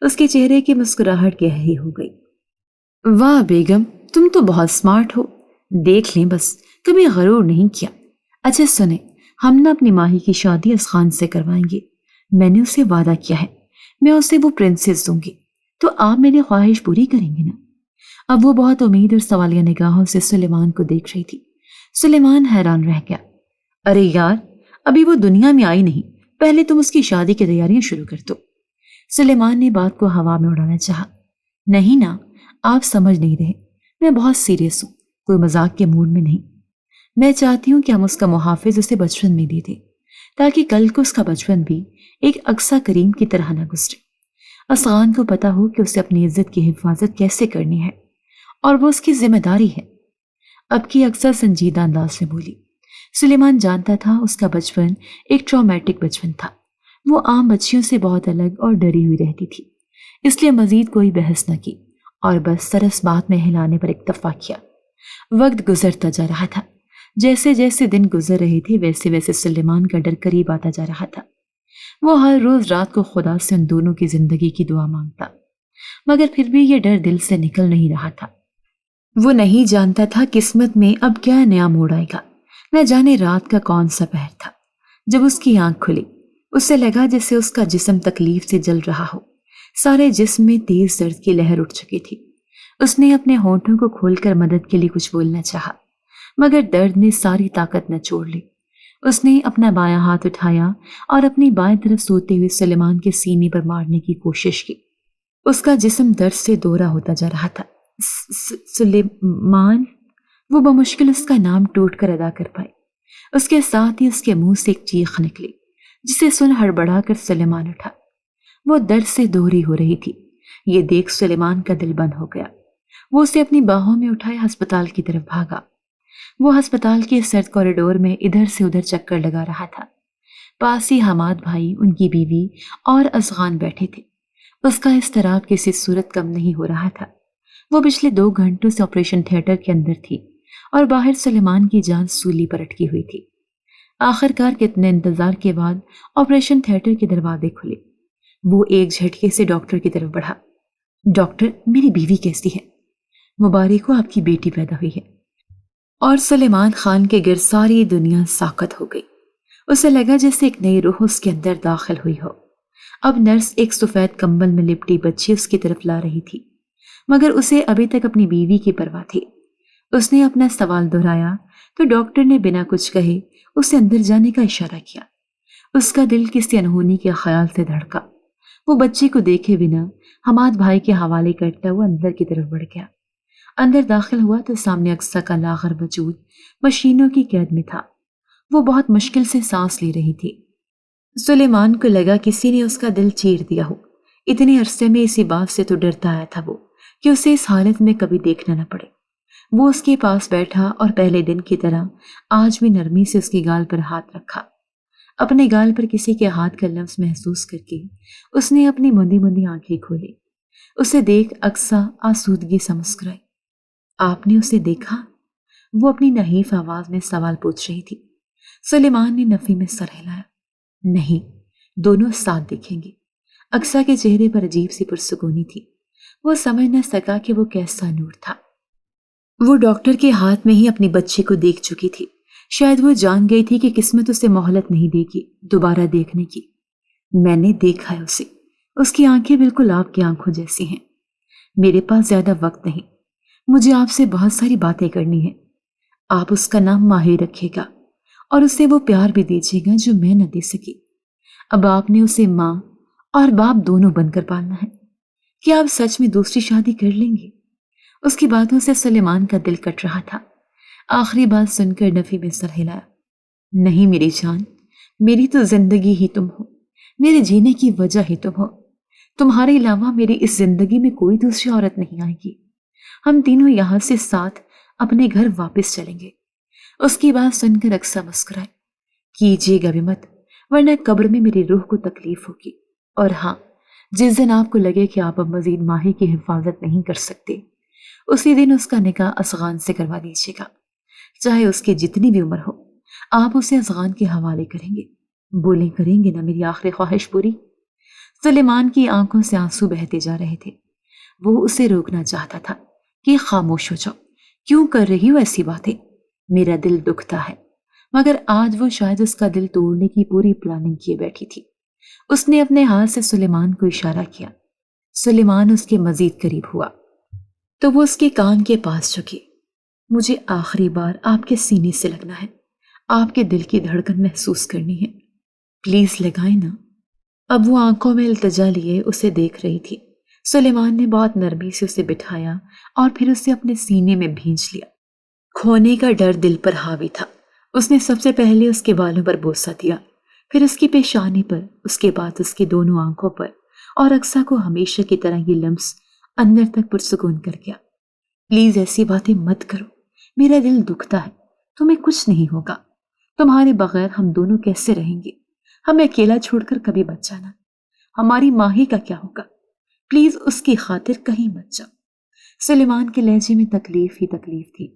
اس کے چہرے کی مسکراہٹ گہری ہو گئی۔ واہ بیگم، تم تو بہت سمارٹ ہو۔ دیکھ لیں بس، کبھی غرور نہیں کیا۔ اچھا سنیں، ہم نہ اپنی ماہی کی شادی افغان سے کروائیں گے۔ میں نے اسے وعدہ کیا ہے، میں اسے وہ پرنسس دوں گی، تو آپ میری خواہش پوری کریں گے نا؟ اب وہ بہت امید اور سوالیہ نگاہوں سے سلیمان کو دیکھ رہی تھی۔ سلیمان حیران رہ گیا۔ ارے یار، ابھی وہ دنیا میں آئی نہیں، پہلے تم اس کی شادی کی تیاریاں شروع کر دو۔ سلیمان نے بات کو ہوا میں اڑانا چاہا۔ نہیں نا، آپ سمجھ نہیں رہے، میں بہت سیریس ہوں، کوئی مذاق کے موڈ میں نہیں۔ میں چاہتی ہوں کہ ہم اس کا محافظ اسے بچپن میں دے دیں، تاکہ کل کو اس کا بچپن بھی ایک اقصیٰ کریم کی طرح نہ گزرے۔ افغان کو پتا ہو کہ اسے اپنی عزت کی حفاظت کیسے کرنی ہے، اور وہ اس کی ذمہ داری ہے۔ اب کی اقصیٰ سنجیدہ انداز میں بولی۔ سلیمان جانتا تھا اس کا بچپن ایک ٹرامیٹک بچپن تھا۔ وہ عام بچیوں سے بہت الگ اور ڈری ہوئی رہتی تھی، اس لیے مزید کوئی بحث نہ کی اور بس سرس بات میں ہلانے پر اکتفا کیا۔ وقت گزرتا جا رہا تھا۔ جیسے جیسے دن گزر رہے تھے ویسے ویسے سلیمان کا ڈر قریب آتا جا رہا تھا۔ وہ ہر روز رات کو خدا سے ان دونوں کی زندگی کی دعا مانگتا، مگر پھر بھی یہ ڈر دل سے نکل نہیں رہا تھا۔ وہ نہیں جانتا تھا قسمت میں اب کیا نیا موڑ آئے گا۔ نہ جانے رات کا کون سا پہر تھا۔ جب اس کی آنکھ کھلی، اسے لگا جیسے اس کا جسم تکلیف سے جل رہا ہو۔ سارے جسم میں تیز درد کی لہر اٹھ چکی تھی۔ اس نے اپنے ہونٹوں کو کھول کر مدد کے لیے کچھ بولنا چاہا، مگر درد نے ساری طاقت نہ چھوڑ لی۔ اس نے اپنا بایاں ہاتھ اٹھایا اور اپنی بائیں طرف سوتے ہوئے سلیمان کے سینے پر مارنے کی کوشش کی۔ اس کا جسم درد سے دورا ہوتا جا رہا تھا۔ سلیمان، وہ بمشکل اس کا نام ٹوٹ کر ادا کر پائے۔ اس کے ساتھ ہی اس کے منہ سے ایک چیخ نکلی، جسے سن ہڑبڑا کر سلیمان اٹھا۔ وہ درد سے دوہری ہو رہی تھی۔ یہ دیکھ سلیمان کا دل بند ہو گیا۔ وہ اسے اپنی باہوں میں اٹھائے ہسپتال کی طرف بھاگا۔ وہ ہسپتال کے سرد کوریڈور میں ادھر سے ادھر چکر لگا رہا تھا۔ پاس ہی حماد بھائی، ان کی بیوی اور افغان بیٹھے تھے۔ اس کا اضطراب کسی صورت کم نہیں ہو رہا تھا۔ وہ پچھلے 2 گھنٹوں سے آپریشن تھیٹر کے اندر تھی اور باہر سلیمان کی جان سولی پر اٹکی ہوئی تھی۔ آخر کار کتنے انتظار کے بعد آپریشن تھیٹر کے دروازے کھلے۔ وہ ایک جھٹکے سے ڈاکٹر کی طرف بڑھا۔ ڈاکٹر، میری بیوی کیسی ہے؟ مبارک ہو، آپ کی بیٹی پیدا ہوئی ہے۔ اور سلیمان خان کے گرد ساری دنیا ساکت ہو گئی۔ اسے لگا جیسے ایک نئی روح اس کے اندر داخل ہوئی ہو۔ اب نرس ایک سفید کمبل میں لپٹی بچی اس کی طرف لا رہی تھی، مگر اسے ابھی تک اپنی بیوی کی پرواہ تھی۔ اس نے اپنا سوال دہرایا تو ڈاکٹر نے بنا کچھ کہے اسے اندر جانے کا اشارہ کیا۔ اس کا دل کسی انہونی کے خیال سے دھڑکا۔ وہ بچی کو دیکھے بنا حماد بھائی کے حوالے کرتا ہوا اندر کی طرف بڑھ گیا۔ اندر داخل ہوا تو سامنے اقصیٰ کا لاغر وجود مشینوں کی قید میں تھا۔ وہ بہت مشکل سے سانس لے رہی تھی۔ سلیمان کو لگا کسی نے اس کا دل چیر دیا ہو۔ اتنے عرصے میں اسی بات سے تو ڈرتا آیا تھا وہ کہ اسے اس حالت میں کبھی دیکھنا نہ پڑے۔ وہ اس کے پاس بیٹھا اور پہلے دن کی طرح آج بھی نرمی سے اس کی گال پر ہاتھ رکھا۔ اپنے گال پر کسی کے ہاتھ کا لمس محسوس کر کے اس نے اپنی مندی مندی آنکھیں کھولی۔ اسے دیکھ اقصیٰ آسودگی سے مسکرائی۔ آپ نے اسے دیکھا؟ وہ اپنی نحیف آواز میں سوال پوچھ رہی تھی۔ سلیمان نے نفی میں سر ہلایا۔ نہیں، دونوں ساتھ دیکھیں گے۔ اقصیٰ کے چہرے پر عجیب سی پرسکونی تھی۔ وہ سمجھ نہ سکا کہ وہ کیسا نور تھا۔ وہ ڈاکٹر کے ہاتھ میں ہی اپنی بچی کو دیکھ چکی تھی۔ شاید وہ جان گئی تھی کہ قسمت اسے مہلت نہیں دے گی دوبارہ دیکھنے کی۔ میں نے دیکھا ہے اسے۔ اس کی آنکھیں بالکل آپ کی آنکھوں جیسی ہیں۔ میرے پاس زیادہ وقت نہیں، مجھے آپ سے بہت ساری باتیں کرنی ہیں۔ آپ اس کا نام ماہی رکھے گا اور اسے وہ پیار بھی دیجیے گا جو میں نہ دے سکی۔ اب آپ نے اسے ماں اور باپ دونوں بن کر پالنا ہے۔ کیا آپ سچ میں دوسری شادی کر لیں گے؟ اس کی باتوں سے سلیمان کا دل کٹ رہا تھا۔ آخری بات سن کر نفی میں سر ہلایا۔ نہیں میری جان، میری تو زندگی ہی تم ہو، میرے جینے کی وجہ ہی تم ہو۔ تمہارے علاوہ میری اس زندگی میں کوئی دوسری عورت نہیں آئے گی۔ ہم تینوں یہاں سے ساتھ اپنے گھر واپس چلیں گے۔ اس کی بات سن کر اقصیٰ مسکرائے۔ کیجیے گا بھی مت، ورنہ قبر میں میری روح کو تکلیف ہوگی۔ اور ہاں، جس دن آپ کو لگے کہ آپ اب مزید ماہی کی حفاظت نہیں کر سکتے، اسی دن اس کا نکاح افغان سے کروا دیجیے گا۔ چاہے اس کی جتنی بھی عمر ہو، آپ اسے افغان کے حوالے کریں گے۔ بولیں کریں گے نا میری آخری خواہش پوری؟ سلیمان کی آنکھوں سے آنسو بہتے جا رہے تھے۔ وہ اسے روکنا چاہتا تھا کہ خاموش ہو جاؤ، کیوں کر رہی ہو ایسی باتیں؟ میرا دل دکھتا ہے۔ مگر آج وہ شاید اس کا دل توڑنے کی پوری پلاننگ کیے بیٹھی تھی۔ اس نے اپنے ہاتھ سے سلیمان کو اشارہ کیا۔ سلیمان اس کے مزید قریب ہوا تو وہ اس کے کان کے پاس جھکی۔ مجھے آخری بار آپ کے سینے سے لگنا ہے، آپ کے دل کی دھڑکن محسوس کرنی ہے، پلیز لگائیں نا۔ اب وہ آنکھوں میں التجا لیے اسے دیکھ رہی تھی۔ سلیمان نے بہت نرمی سے اسے بٹھایا اور پھر اسے اپنے سینے میں بھینچ لیا۔ کھونے کا ڈر دل پر حاوی تھا۔ اس نے سب سے پہلے اس کے بالوں پر بوسہ دیا، پھر اس کی پیشانی پر، اس کے بعد اس کی دونوں آنکھوں پر، اور اقصیٰ کو ہمیشہ کی طرح یہ لمس اندر تک پرسکون کر گیا۔ پلیز ایسی باتیں مت کرو، میرا دل دکھتا ہے، تمہیں کچھ نہیں ہوگا۔ تمہارے بغیر ہم دونوں کیسے رہیں گے؟ ہمیں اکیلا چھوڑ کر کبھی مت جانا۔ ہماری ماہی کا کیا ہوگا؟ پلیز اس کی خاطر کہیں مت جاؤ۔ سلیمان کے لہجے میں تکلیف ہی تکلیف تھی۔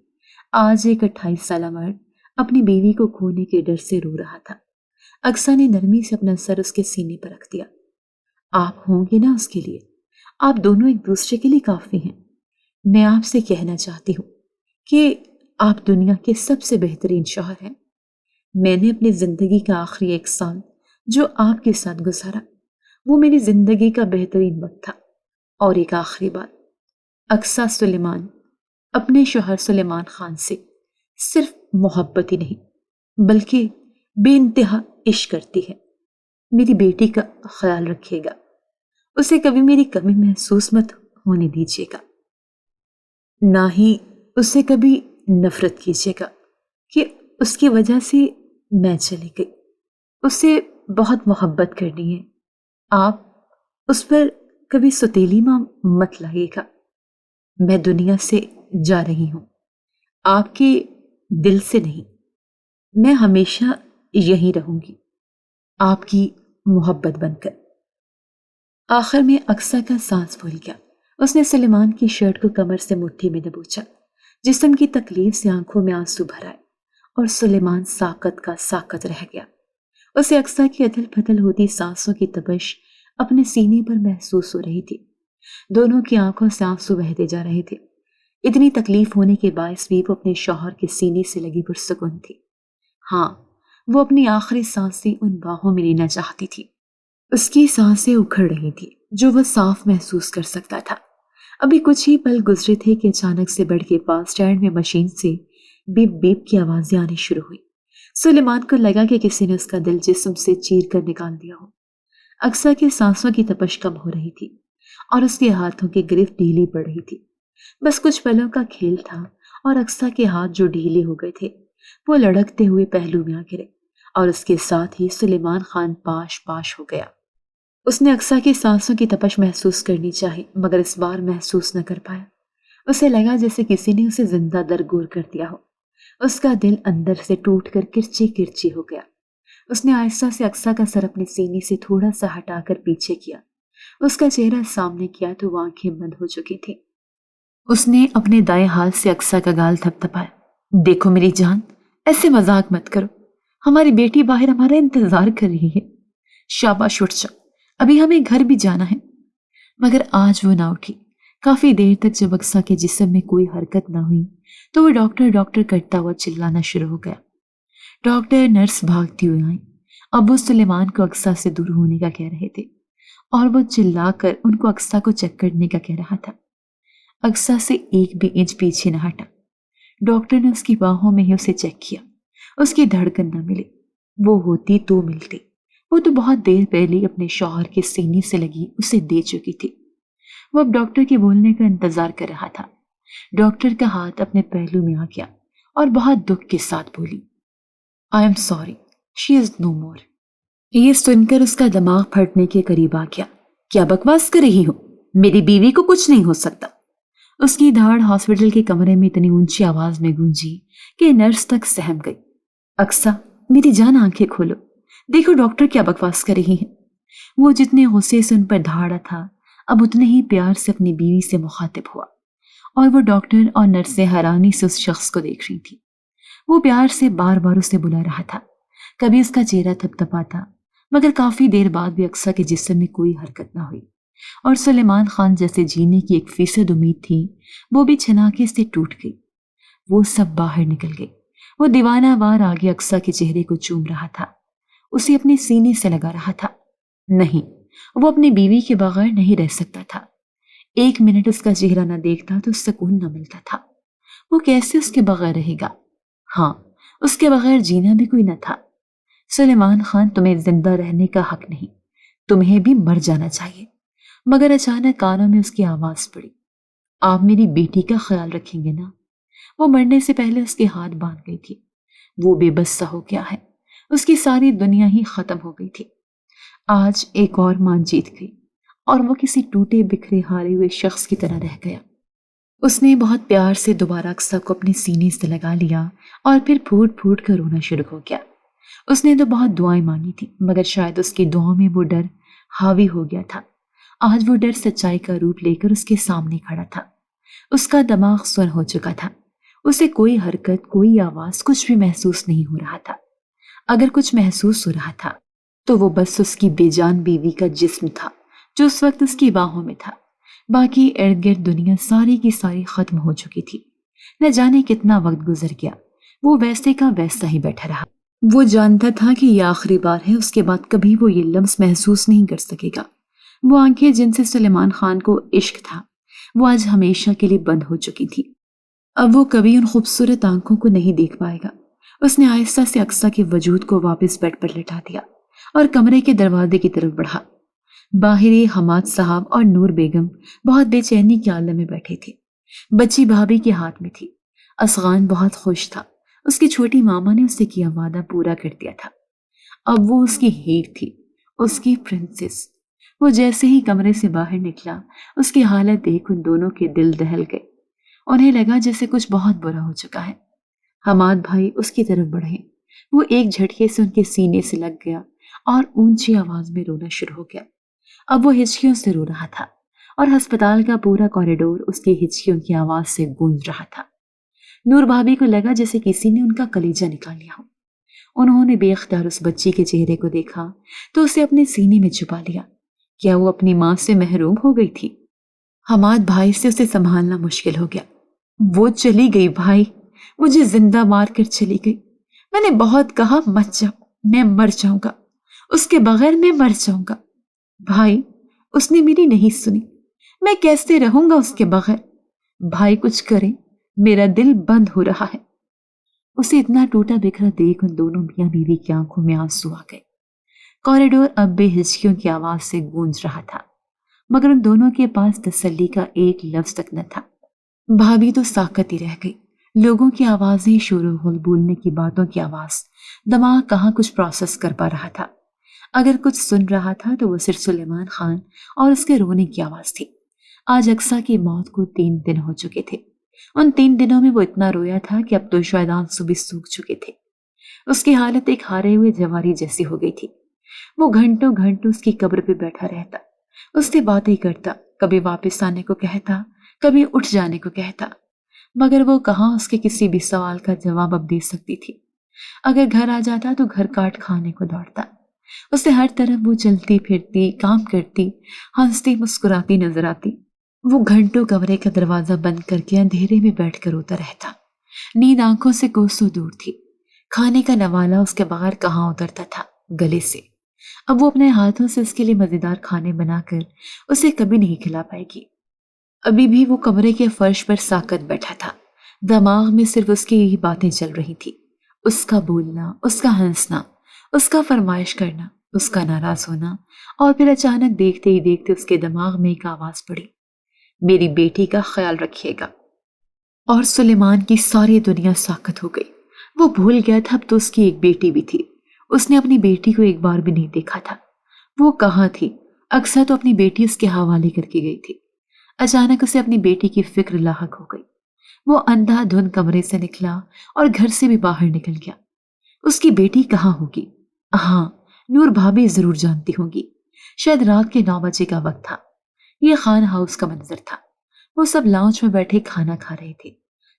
آج ایک 28 سالہ مرد اپنی بیوی کو کھونے کے ڈر سے رو رہا تھا۔ اقصیٰ نے نرمی سے اپنا سر اس کے سینے پر رکھ دیا۔ آپ ہوں گے نا اس کے لیے؟ آپ دونوں ایک دوسرے کے لیے کافی ہیں۔ میں آپ سے کہنا چاہتی ہوں کہ آپ دنیا کے سب سے بہترین شوہر ہیں۔ میں نے اپنی زندگی کا آخری 1 سال جو آپ کے ساتھ گزارا، وہ میری زندگی کا بہترین وقت تھا۔ اور ایک آخری بات، اقصیٰ سلیمان اپنے شوہر سلیمان خان سے صرف محبت ہی نہیں بلکہ بے انتہا عشق کرتی ہے۔ میری بیٹی کا خیال رکھیے گا، اسے کبھی میری کمی محسوس مت ہونے دیجیے گا، نہ ہی اسے کبھی نفرت کیجیے گا کہ اس کی وجہ سے میں چلی گئی۔ اسے بہت محبت کرنی ہے۔ آپ اس پر کبھی ستیلی ماں مت لائیے گا۔ میں دنیا سے جا رہی ہوں، آپ کے دل سے نہیں۔ میں ہمیشہ یہیں رہوں گی، آپ کی محبت بن کر۔ آخر میں اقصیٰ کا سانس پھول گیا۔ اس نے سلیمان کی شرٹ کو کمر سے مٹھی میں دبوچا۔ جسم کی تکلیف سے آنکھوں میں آنسو بھر آئے اور سلیمان ساکت کا ساکت رہ گیا۔ اسے اقصیٰ کی ادھل پھدل ہوتی سانسوں کی تپش اپنے سینے پر محسوس ہو رہی تھی۔ دونوں کی آنکھوں سے آنسو بہتے جا رہے تھے۔ اتنی تکلیف ہونے کے باعث بھی وہ اپنے شوہر کے سینے سے لگی پرسکون تھی۔ ہاں، وہ اپنی آخری سانسیں ان باہوں میں لینا چاہتی تھی۔ اس کی سانسیں اکھڑ رہی تھی جو وہ صاف محسوس کر سکتا تھا۔ ابھی کچھ ہی پل گزرے تھے کہ اچانک سے بیڈ کے پاس اسٹینڈ میں مشین سے بیپ بیپ کی آوازیں آنی شروع ہوئی۔ سلیمان کو لگا کہ کسی نے اس کا دل جسم سے چیر کر نکال دیا ہو۔ اقصیٰ کی سانسوں کی تپش کم ہو رہی تھی اور اس کے ہاتھوں کی گرفت ڈھیلی پڑ رہی تھی۔ بس کچھ پلوں کا کھیل تھا اور اقصیٰ کے ہاتھ جو ڈھیلے ہو گئے تھے وہ لڑکتے ہوئے پہلو میں آ گرے اور اس کے ساتھ ہی سلیمان خان پاش پاش ہو گیا۔ اس نے اقصیٰ کی سانسوں کی تپش محسوس کرنی چاہی مگر اس بار محسوس نہ کر پایا۔ اسے لگا جیسے کسی نے اسے زندہ درگور کر دیا ہو۔ اس کا دل اندر سے ٹوٹ کر کرچی کرچی ہو گیا۔ اس نے آہستہ سے اقصیٰ کا سر اپنے سینے سے تھوڑا سا ہٹا کر پیچھے کیا۔ اس کا چہرہ سامنے کیا تو وہ آنکھیں بند ہو چکی تھی۔ اس نے اپنے دائیں ہاتھ سے اقصیٰ کا گال تھپ تھپایا۔ دیکھو میری جان، ایسے مذاق مت کرو، ہماری بیٹی باہر ہمارا انتظار کر رہی ہے۔ شاباش اٹھ جاؤ، ابھی ہمیں گھر بھی جانا ہے۔ مگر آج وہ نہ اٹھی۔ کافی دیر تک جب اقصیٰ کے جسم میں کوئی حرکت نہ ہوئی تو وہ ڈاکٹر ڈاکٹر کرتا ہوا چلانا شروع ہو گیا۔ ڈاکٹر نرس بھاگتی ہوئی آئیں۔ ابو سلیمان کو اقصیٰ سے دور ہونے کا کہہ رہے تھے اور وہ چلا کر ان کو اقصیٰ کو چیک کرنے کا کہہ رہا تھا۔ اقصیٰ سے ایک بھی انچ پیچھے نہ ہٹا۔ ڈاکٹر نے اس کی باہوں میں ہی اسے چیک کیا۔ اس کی دھڑکن نہ ملی۔ وہ ہوتی تو ملتی، وہ تو بہت دیر پہلے اپنے شوہر کے سینے سے لگی اسے دے چکی تھی۔ وہ اب ڈاکٹر کے بولنے کا انتظار کر رہا تھا۔ ڈاکٹر کا ہاتھ اپنے پہلو میں آ گیا اور بہت دکھ کے ساتھ بولی، آئی ایم سوری، شی از نو مور۔ یہ سن کر اس کا دماغ پھٹنے کے قریب آ گیا۔ کیا بکواس کر رہی ہو؟ میری بیوی کو کچھ نہیں ہو سکتا۔ اس کی دھاڑ ہاسپٹل کے کمرے میں اتنی اونچی آواز میں گونجی کہ نرس تک سہم گئی۔ اقصیٰ میری جان، آنکھیں کھولو، دیکھو ڈاکٹر کیا بکواس کر رہی ہے۔ وہ جتنے غصے سے ان پر دھاڑا تھا اب اتنے ہی پیار سے اپنی بیوی سے مخاطب ہوا، اور وہ ڈاکٹر اور نرسیں حیرانی سے اس شخص کو دیکھ رہی تھی۔ وہ پیار سے بار بار اسے بلا رہا تھا۔ کبھی اس کا چہرہ تھپ تھپاتا مگر کافی دیر بعد بھی اقصیٰ کے جسم میں کوئی حرکت نہ ہوئی، اور سلیمان خان جیسے جینے کی 1% امید تھی وہ بھی چھناکے سے ٹوٹ گئی۔ وہ سب باہر نکل گئی۔ وہ دیوانہ وار آگے اقصیٰ کے چہرے کو چوم رہا تھا، اسے اپنے سینے سے لگا رہا تھا۔ نہیں، وہ اپنی بیوی کے بغیر نہیں رہ سکتا تھا۔ ایک منٹ اس کا چہرہ نہ دیکھتا تو سکون نہ ملتا تھا۔ وہ کیسے اس کے بغیر رہے گا؟ ہاں، اس کے بغیر جینا بھی کوئی نہ تھا۔ سلیمان خان، تمہیں زندہ رہنے کا حق نہیں، تمہیں بھی مر جانا چاہیے۔ مگر اچانک کانوں میں اس کی آواز پڑی، آپ میری بیٹی کا خیال رکھیں گے نا؟ وہ مرنے سے پہلے اس کے ہاتھ باندھ گئی تھی۔ وہ بے بس سا ہو گیا ہے، اس کی ساری دنیا ہی ختم ہو گئی تھی۔ آج ایک اور ماں جیت گئی اور وہ کسی ٹوٹے بکھرے ہارے ہوئے شخص کی طرح رہ گیا۔ اس نے بہت پیار سے دوبارہ اقصیٰ کو اپنے سینے سے لگا لیا اور پھر پھوٹ پھوٹ کر رونا شروع ہو گیا۔ اس نے تو بہت دعائیں مانگی تھی مگر شاید اس کی دعاؤں میں وہ ڈر حاوی ہو گیا تھا۔ آج وہ ڈر سچائی کا روپ لے کر اس کے سامنے کھڑا تھا۔ اس کا دماغ سن ہو چکا تھا۔ اسے کوئی حرکت، کوئی آواز، کچھ بھی محسوس نہیں ہو رہا تھا۔ اگر کچھ محسوس ہو رہا تھا تو وہ بس اس کی بے جان بیوی کا جسم تھا جو اس وقت اس کی باہوں میں تھا۔ باقی ارد گرد دنیا ساری کی ساری ختم ہو چکی تھی۔ نہ جانے کتنا وقت گزر گیا، وہ ویسے کا ویسا ہی بیٹھا رہا۔ وہ جانتا تھا کہ یہ آخری بار ہے، اس کے بعد کبھی وہ یہ لمس محسوس نہیں کر سکے گا۔ وہ آنکھیں جن سے سلیمان خان کو عشق تھا وہ آج ہمیشہ کے لیے بند ہو چکی تھی۔ اب وہ کبھی ان خوبصورت آنکھوں کو نہیں دیکھ پائے گا۔ اس نے آہستہ سے اقصیٰ کے وجود کو واپس بیڈ پر لٹا دیا اور کمرے کے دروازے کی طرف بڑھا۔ باہر حماد صاحب اور نور بیگم بہت بے چینی کے عالم میں بیٹھے تھے۔ بچی بھابھی کے ہاتھ میں تھی۔ اصغان بہت خوش تھا، اس کی چھوٹی ماما نے اسے کیا وعدہ پورا کر دیا تھا۔ اب وہ اس کی ہیر تھی، اس کی پرنسس۔ وہ جیسے ہی کمرے سے باہر نکلا اس کی حالت دیکھ ان دونوں کے دل دہل گئے۔ انہیں لگا جیسے کچھ بہت برا ہو چکا ہے۔ حماد بھائی اس کی طرف بڑھے، وہ ایک جھٹکے سے ان کے سینے سے لگ گیا اور اونچی آواز میں رونا شروع ہو گیا۔ اب وہ ہچکیوں سے رو رہا تھا اور ہسپتال کا پورا کوریڈور اس کی ہچکیوں کی آواز سے گونج رہا تھا۔ نور بھابھی کو لگا جیسے کسی نے ان کا کلیجہ نکال لیا ہو۔ انہوں نے بے اختیار اس بچی کے چہرے کو دیکھا تو اسے اپنے سینے میں چھپا لیا۔ کیا وہ اپنی ماں سے محروم ہو گئی تھی؟ حماد بھائی سے اسے سنبھالنا مشکل ہو گیا۔ وہ چلی گئی بھائی، مجھے زندہ مار کر چلی گئی۔ میں نے بہت کہا مت جاؤ، میں مر جاؤں گا، اس کے بغیر میں مر جاؤں گا۔ بھائی، اس نے میری نہیں سنی، میں کیسے رہوں گا اس کے بغیر؟ بھائی کچھ کریں، میرا دل بند ہو رہا ہے۔ اسے اتنا ٹوٹا بکھرا دیکھ ان دونوں میاں بیوی کی آنکھوں میں آنسو آ گئے۔ کوریڈور اب بے ہچکیوں کی آواز سے گونج رہا تھا مگر ان دونوں کے پاس تسلی کا ایک لفظ تک نہ تھا۔ بھابھی تو ساکت ہی رہ گئی، لوگوں کی آوازیں، شور و غل، بولنے کی باتوں کی آواز، دماغ کہاں کچھ پروسیس کر پا رہا تھا۔ اگر کچھ سن رہا تھا تو وہ صرف سلیمان خان اور اس کے رونے کی آواز تھی۔ آج اقصیٰ کی موت کو 3 دن ہو چکے تھے۔ ان 3 دنوں میں وہ اتنا رویا تھا کہ اب تو شاید آنسو بھی سوکھ چکے تھے۔ اس کی حالت ایک ہارے ہوئے جواری جیسی ہو گئی تھی۔ وہ گھنٹوں گھنٹوں اس کی قبر پہ بیٹھا رہتا، اس سے باتیں کرتا، کبھی واپس آنے کو کہتا، کبھی اٹھ جانے کو کہتا، مگر وہ کہاں اس کے کسی بھی سوال کا جواب اب دے سکتی تھی۔ اگر گھر آ جاتا تو گھر کاٹ کھانے کو دوڑتا۔ اسے ہر طرف وہ چلتی پھرتی، کام کرتی، ہنستی مسکراتی نظر آتی۔ وہ گھنٹوں کمرے کا دروازہ بند کر کے اندھیرے میں بیٹھ کر روتا رہتا۔ نیند آنکھوں سے کوسوں دور تھی۔ کھانے کا نوالا اس کے باہر کہاں اترتا تھا، گلے سے۔ اب وہ اپنے ہاتھوں سے اس کے لیے مزیدار کھانے بنا کر اسے کبھی نہیں کھلا پائے گی۔ ابھی بھی وہ کمرے کے فرش پر ساکت بیٹھا تھا۔ دماغ میں صرف اس کی یہی باتیں چل رہی تھی، اس کا بولنا، اس کا ہنسنا، اس کا فرمائش کرنا، اس کا ناراض ہونا، اور پھر اچانک دیکھتے ہی دیکھتے اس کے دماغ میں ایک آواز پڑی، میری بیٹی کا خیال رکھیے گا۔ اور سلیمان کی ساری دنیا ساکت ہو گئی۔ وہ بھول گیا تھا اب تو اس کی ایک بیٹی بھی تھی۔ اس نے اپنی بیٹی کو ایک بار بھی نہیں دیکھا تھا۔ وہ کہاں تھی؟ اکثر تو اپنی بیٹی اس کے حوالے کر کے گئی تھی۔ اچانک اسے اپنی بیٹی کی فکر لاحق ہو گئی۔ وہ اندھا دھند کمرے سے نکلا اور گھر سے بھی باہر نکل گیا۔ اس کی بیٹی کہاں ہوگی؟ ہاں، نور بھابھی ضرور جانتی ہوگی۔ شاید رات کے 9 بجے کا وقت تھا۔ یہ خان ہاؤس کا منظر تھا۔ وہ سب لاؤنج میں بیٹھے کھانا کھا رہے تھے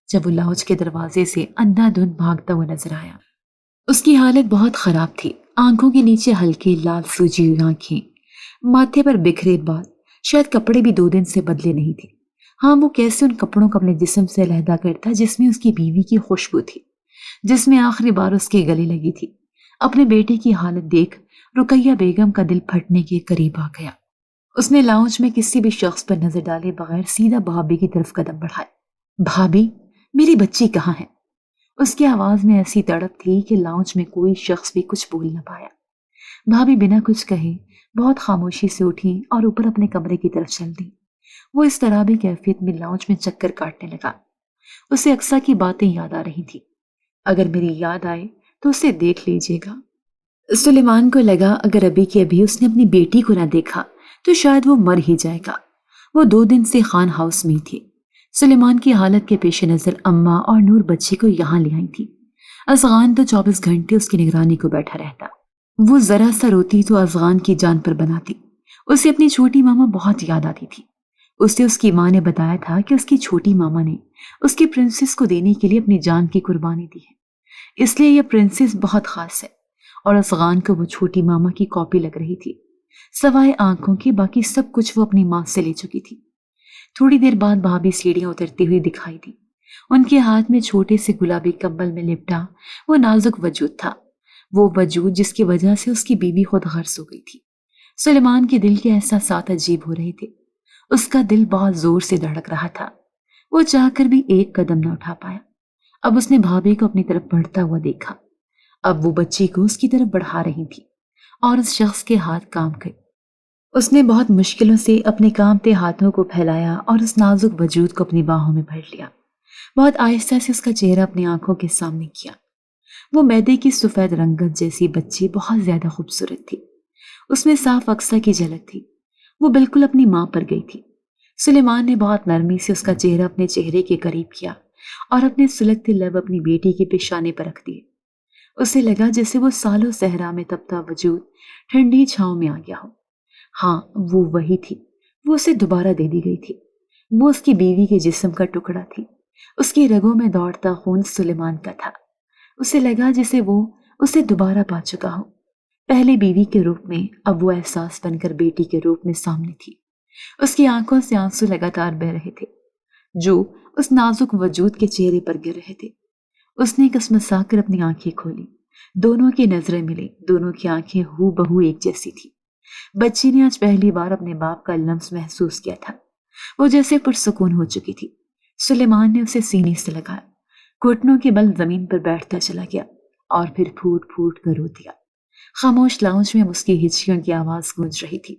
جب وہ لاؤنج کے دروازے سے اندھا دھند بھاگتا ہوا نظر آیا۔ اس کی حالت بہت خراب تھی۔ آنکھوں کے نیچے ہلکے لال سوجی ہوئی آنکھیں، ماتھے پر بکھرے بال، شاید کپڑے بھی 2 دن سے بدلے نہیں تھے۔ ہاں، وہ کیسے ان کپڑوں کو اپنے جسم سے علیحدہ کرتا جس میں اس کی بیوی کی خوشبو تھی، جس میں آخری بار اس کے گلے لگی تھی۔ اپنے بیٹے کی حالت دیکھ رقیہ بیگم کا دل پھٹنے کے قریب آ گیا۔ اس نے لاؤنج میں کسی بھی شخص پر نظر ڈالے بغیر سیدھا بھابھی کی طرف قدم بڑھائے۔ بھابھی، میری بچی کہاں ہے؟ اس کی آواز میں ایسی تڑپ تھی کہ لاؤنج میں کوئی شخص بھی کچھ بول نہ پایا۔ بھابھی بنا کچھ کہے بہت خاموشی سے اٹھی اور اوپر اپنے کمرے کی طرف چل دی۔ وہ اس طرح بھی کیفیت میں لاؤنج میں چکر کاٹنے لگا۔ اسے اقصیٰ کی باتیں یاد آ رہی تھی۔ اگر میری یاد آئے تو اسے دیکھ لیجیے گا۔ سلیمان کو لگا اگر ابھی کے ابھی اس نے اپنی بیٹی کو نہ دیکھا تو شاید وہ مر ہی جائے گا۔ وہ 2 دن سے خان ہاؤس میں تھی۔ سلیمان کی حالت کے پیش نظر اماں اور نور بچی کو یہاں لے آئی تھی۔ افغان تو 24 گھنٹے اس کی نگرانی کو بیٹھا رہتا۔ وہ ذرا سا روتی تو افغان کی جان پر بناتی۔ اسے اپنی چھوٹی ماما بہت یاد آتی تھی۔ اسے اس کی ماں نے بتایا تھا کہ اس کی چھوٹی ماما نے اس کی پرنسس کو دینے کے لیے اپنی جان کی قربانی دی ہے، اس لیے یہ پرنسس بہت خاص ہے۔ اور افغان کو وہ چھوٹی ماما کی کاپی لگ رہی تھی۔ سوائے آنکھوں کے باقی سب کچھ وہ اپنی ماں سے لے چکی تھی۔ تھوڑی دیر بعد بھابھی سیڑھیاں اترتی ہوئی دکھائی دی۔ ان کے ہاتھ میں چھوٹے سے گلابی کمبل میں لپٹا وہ نازک وجود تھا، وہ وجود جس کی وجہ سے اس کی بیوی خود غرض ہو گئی تھی۔ سلیمان کے دل کے احساسات عجیب ہو رہے تھے۔ اس کا دل بہت زور سے دھڑک رہا تھا۔ وہ چاہ کر بھی ایک قدم نہ اٹھا پایا۔ اب اس نے بھابھی کو اپنی طرف بڑھتا ہوا دیکھا۔ اب وہ بچی کو اس کی طرف بڑھا رہی تھی اور اس شخص کے ہاتھ کانپ گئے۔ اس نے بہت مشکلوں سے اپنے کانپتے ہاتھوں کو پھیلایا اور اس نازک وجود کو اپنی باہوں میں بھر لیا۔ بہت آہستہ سے اس کا چہرہ اپنی آنکھوں کے سامنے کیا۔ وہ میدے کی سفید رنگت جیسی بچی بہت زیادہ خوبصورت تھی۔ اس میں صاف اقصیٰ کی جھلک تھی۔ وہ بالکل اپنی ماں پر گئی تھی۔ سلیمان نے بہت نرمی سے اس کا چہرہ اپنے چہرے کے قریب کیا اور اپنے سلگتے لب اپنی بیٹی کے پیشانے پر رکھ دیے۔ اسے لگا جیسے وہ سالوں صحرا میں تپتا وجود ٹھنڈی چھاؤں میں آ گیا ہو۔ ہاں، وہ وہی تھی۔ وہ اسے دوبارہ دے دی گئی تھی۔ وہ اس کی بیوی کے جسم کا ٹکڑا تھی۔ اس کی رگوں میں دوڑتا خون سلیمان کا تھا۔ اسے لگا جیسے وہ اسے دوبارہ پا چکا ہو۔ پہلے بیوی کے روپ میں، اب وہ احساس بن کر بیٹی کے روپ میں سامنے تھی۔ اس کی آنکھوں سے آنسو لگاتار بہہ رہے تھے جو اس نازک وجود کے چہرے پر گر رہے تھے۔ اس نے کسمسا کر اپنی آنکھیں کھولی۔ دونوں کی نظریں ملیں۔ دونوں کی آنکھیں ہو بہو ایک جیسی تھی۔ بچی نے آج پہلی بار اپنے باپ کا لمس محسوس کیا تھا۔ وہ جیسے پرسکون ہو چکی تھی۔ سلیمان نے اسے سینے سے لگایا، گھٹنوں کے بل زمین پر بیٹھتا چلا گیا اور پھر پھوٹ پھوٹ کر رو دیا۔ خاموش لاؤنج میں اس کی ہچکیوں کی آواز گونج رہی تھی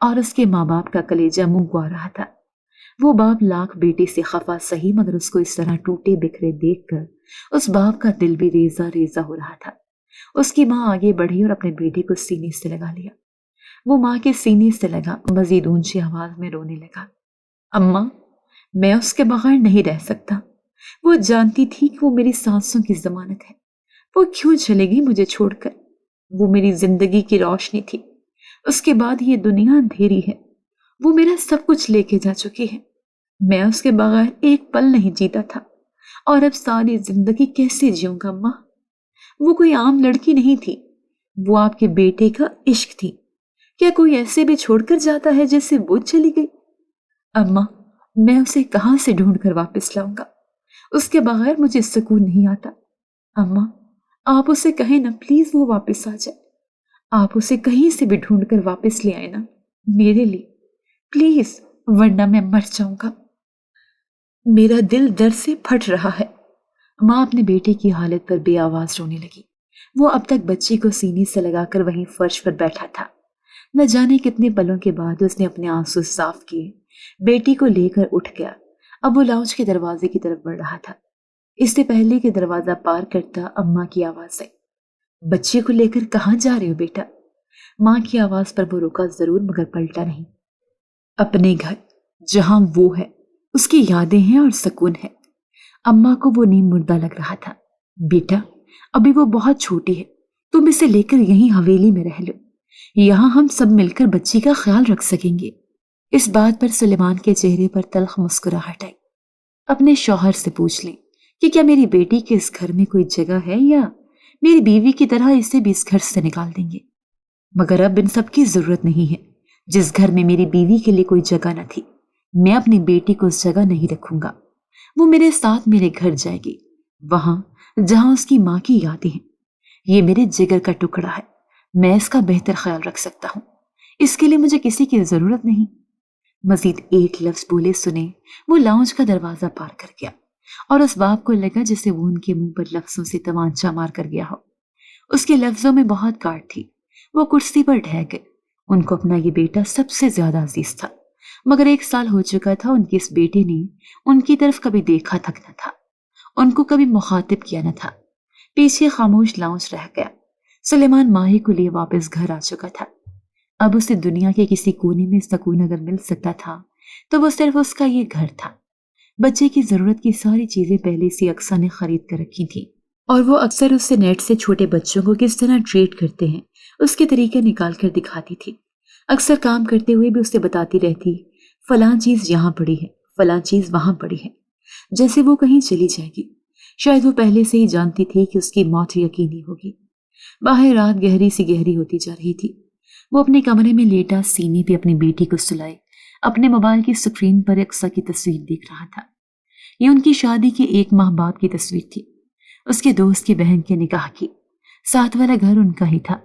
اور اس کے ماں باپ کا کلیجہ منہ کو آ رہا تھا۔ وہ باپ لاکھ بیٹے سے خفا سہی، مگر اس کو اس طرح ٹوٹے بکھرے دیکھ کر اس باپ کا دل بھی ریزہ ریزہ ہو رہا تھا۔ اس کی ماں آگے بڑھی اور اپنے بیٹے کو سینے سے لگا لیا۔ وہ ماں کے سینے سے لگا، مزید اونچی آواز میں رونے لگا۔ اماں، میں اس کے بغیر نہیں رہ سکتا۔ وہ جانتی تھی کہ وہ میری سانسوں کی ضمانت ہے۔ وہ کیوں چلے گی مجھے چھوڑ کر؟ وہ میری زندگی کی روشنی تھی۔ اس کے بعد یہ دنیا اندھیری ہے۔ وہ میرا سب کچھ لے کے جا چکی ہے۔ میں اس کے بغیر ایک پل نہیں جیتا تھا، اور اب ساری زندگی کیسے جیوں گا ماں؟ وہ کوئی عام لڑکی نہیں تھی، وہ آپ کے بیٹے کا عشق تھی۔ کیا کوئی ایسے بھی چھوڑ کر جاتا ہے جیسے وہ چلی گئی؟ اماں، میں اسے کہاں سے ڈھونڈ کر واپس لاؤں گا؟ اس کے بغیر مجھے سکون نہیں آتا۔ اماں، آپ اسے کہیں نا پلیز وہ واپس آ جائے۔ آپ اسے کہیں سے بھی ڈھونڈ کر واپس لے آئے نا میرے لیے، پلیز، ورنہ میں مر جاؤں گا۔ میرا دل درد سے پھٹ رہا ہے۔ ماں اپنے بیٹے کی حالت پر بے آواز رونے لگی۔ وہ اب تک بچے کو سینے سے لگا کر وہیں فرش پر بیٹھا تھا۔ نہ جانے کتنے پلوں کے بعد اس نے اپنے آنسو صاف کیے، بیٹی کو لے کر اٹھ گیا۔ اب وہ لاؤنج کے دروازے کی طرف بڑھ رہا تھا۔ اس سے پہلے کہ دروازہ پار کرتا اماں کی آواز آئی۔ بچے کو لے کر کہاں جا رہے ہو بیٹا؟ ماں کی آواز پر وہ رکا ضرور، مگر پلٹا نہیں۔ اپنے گھر، جہاں وہ ہے، اس کی یادیں ہیں اور سکون ہے۔ اماں کو وہ نیم مردہ لگ رہا تھا۔ بیٹا، ابھی وہ بہت چھوٹی ہے، تم اسے لے کر یہیں حویلی میں رہ لو، یہاں ہم سب مل کر بچی کا خیال رکھ سکیں گے۔ اس بات پر سلیمان کے چہرے پر تلخ مسکراہٹ آئی۔ اپنے شوہر سے پوچھ لیں کہ کیا میری بیٹی کے اس گھر میں کوئی جگہ ہے، یا میری بیوی کی طرح اسے بھی اس گھر سے نکال دیں گے؟ مگر اب ان سب کی ضرورت نہیں ہے۔ جس گھر میں میری بیوی کے لیے کوئی جگہ نہ تھی، میں اپنی بیٹی کو اس جگہ نہیں رکھوں گا۔ وہ میرے ساتھ میرے گھر جائے گی، وہاں جہاں اس کی ماں کی یادیں ہیں۔ یہ میرے جگر کا ٹکڑا ہے، میں اس کا بہتر خیال رکھ سکتا ہوں، اس کے لیے مجھے کسی کی ضرورت نہیں۔ مزید ایک لفظ بولے سنے وہ لاؤنج کا دروازہ پار کر گیا، اور اس باپ کو لگا جسے وہ ان کے منہ پر لفظوں سے تمانچہ مار کر گیا ہو۔ اس کے لفظوں میں بہت کاٹ تھی۔ وہ کرسی پر ڈھہ گئے۔ ان کو اپنا یہ بیٹا سب سے زیادہ عزیز تھا، مگر 1 سال ہو چکا تھا ان کے اس بیٹے نے ان کی طرف کبھی دیکھا تک نہ تھا، ان کو کبھی مخاطب کیا نہ تھا۔ پیچھے خاموش لاؤنج رہ گیا۔ سلیمان ماہی کو لیے واپس گھر آ چکا تھا۔ اب اسے دنیا کے کسی کونے میں سکون اگر مل سکتا تھا تو وہ صرف اس کا یہ گھر تھا۔ بچے کی ضرورت کی ساری چیزیں پہلے سے اقصیٰ نے خرید کر رکھی تھیں، اور وہ اکثر اس سے نیٹ سے چھوٹے بچوں کو کس طرح ٹریٹ کرتے ہیں اس کے طریقے نکال کر دکھاتی تھی۔ اکثر کام کرتے ہوئے بھی اسے بتاتی رہتی، فلاں چیز یہاں پڑی ہے، فلاں چیز وہاں پڑی ہے، جیسے وہ کہیں چلی جائے گی۔ شاید وہ پہلے سے ہی جانتی تھی کہ اس کی موت یقینی ہوگی۔ باہر رات گہری سی گہری ہوتی جا رہی تھی۔ وہ اپنے کمرے میں لیٹا سینے پہ اپنی بیٹی کو سلائے اپنے موبائل کی سکرین پر اقصیٰ کی تصویر دیکھ رہا تھا۔ یہ ان کی شادی کے 1 ماہ بعد کی تصویر تھی، اس کے دوست کی بہن کے نکاح کی۔ ساتھ والا گھر ان کا ہی تھا۔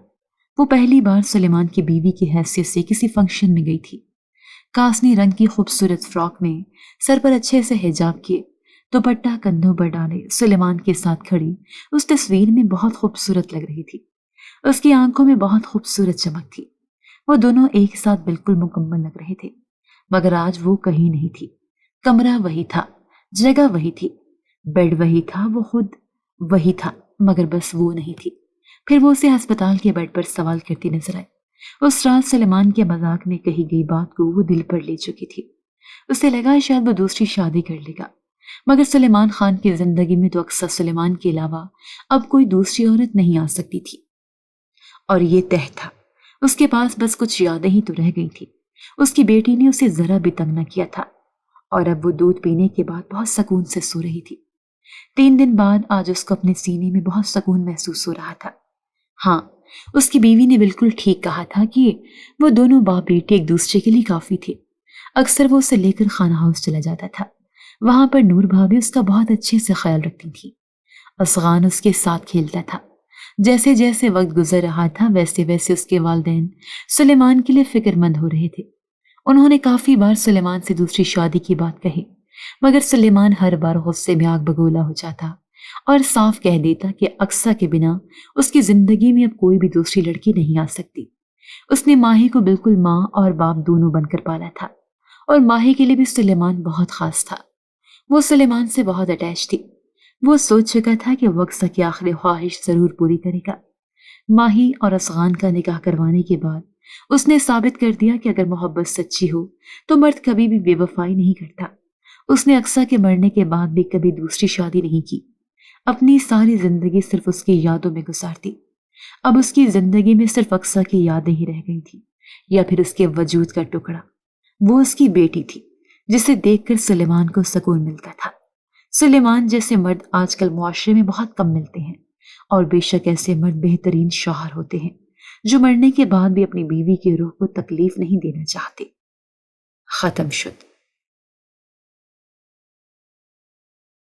وہ پہلی بار سلیمان کی بیوی کی حیثیت سے کسی فنکشن میں گئی تھی۔ کاسنی رنگ کی خوبصورت فراک میں، سر پر اچھے سے حجاب کیے، دوپٹہ کندھوں پر ڈالے، سلیمان کے ساتھ کھڑی اس تصویر میں بہت خوبصورت لگ رہی تھی۔ اس کی آنکھوں میں بہت خوبصورت چمک تھی۔ وہ دونوں ایک ساتھ بالکل مکمل لگ رہے تھے، مگر آج وہ کہیں نہیں تھی۔ کمرہ وہی تھا، جگہ وہی تھی، بیڈ وہی تھا، وہ خود وہی تھا، مگر بس وہ نہیں تھی۔ پھر وہ اسے ہسپتال کے بیڈ پر سوال کرتی نظر آئی۔ اس رات سلیمان کے مذاق میں کہی گئی بات کو وہ دل پر لے چکی تھی۔ اسے لگا شاید وہ دوسری شادی کر لے گا، مگر سلیمان خان کی زندگی میں تو اکثر سلیمان کے علاوہ اب کوئی دوسری عورت نہیں آ سکتی تھی، اور یہ طے تھا۔ اس کے پاس بس کچھ یادیں ہی تو رہ گئی تھی۔ اس کی بیٹی نے اسے ذرا بھی تنگ نہ کیا تھا، اور اب وہ دودھ پینے کے بعد بہت سکون سے سو رہی تھی۔ 3 دن بعد آج اس کو اپنے سینے میں بہت سکون محسوس ہو رہا تھا۔ ہاں، اس کی بیوی نے بالکل ٹھیک کہا تھا کہ وہ دونوں باپ بیٹے ایک دوسرے کے لیے کافی تھے۔ اکثر وہ اسے لے کر خانہ ہاؤس چلا جاتا تھا۔ وہاں پر نور بھابھی اس کا بہت اچھے سے خیال رکھتی تھی۔ اصغان اس کے ساتھ کھیلتا تھا۔ جیسے جیسے وقت گزر رہا تھا ویسے ویسے اس کے والدین سلیمان کے لیے فکر مند ہو رہے تھے۔ انہوں نے کافی بار سلیمان سے دوسری شادی کی بات کہی، مگر سلیمان ہر بار غصے میں آگ بگولا ہو جاتا اور صاف کہہ دیتا کہ اقصیٰ کے بنا اس کی زندگی میں اب کوئی بھی دوسری لڑکی نہیں آ سکتی۔ اس نے ماہی کو بالکل ماں اور باپ دونوں بن کر پالا تھا، اور ماہی کے لیے بھی سلیمان بہت خاص تھا۔ وہ سلیمان سے بہت اٹیچ تھی۔ وہ سوچ چکا تھا کہ وہ اقصیٰ کی آخری خواہش ضرور پوری کرے گا۔ ماہی اور افغان کا نکاح کروانے کے بعد اس نے ثابت کر دیا کہ اگر محبت سچی ہو تو مرد کبھی بھی بے وفائی نہیں کرتا۔ اس نے اقصیٰ کے مرنے کے بعد بھی کبھی دوسری شادی نہیں کی، اپنی ساری زندگی صرف اس کی یادوں میں گزار دی۔ اب اس کی زندگی میں صرف اقصیٰ کی یادیں ہی رہ گئی تھیں، یا پھر اس کے وجود کا ٹکڑا۔ وہ اس کی بیٹی تھی جسے دیکھ کر سلیمان کو سکون ملتا تھا۔ سلیمان جیسے مرد آج کل معاشرے میں بہت کم ملتے ہیں، اور بے شک ایسے مرد بہترین شوہر ہوتے ہیں جو مرنے کے بعد بھی اپنی بیوی کی روح کو تکلیف نہیں دینا چاہتے۔ ختم شد۔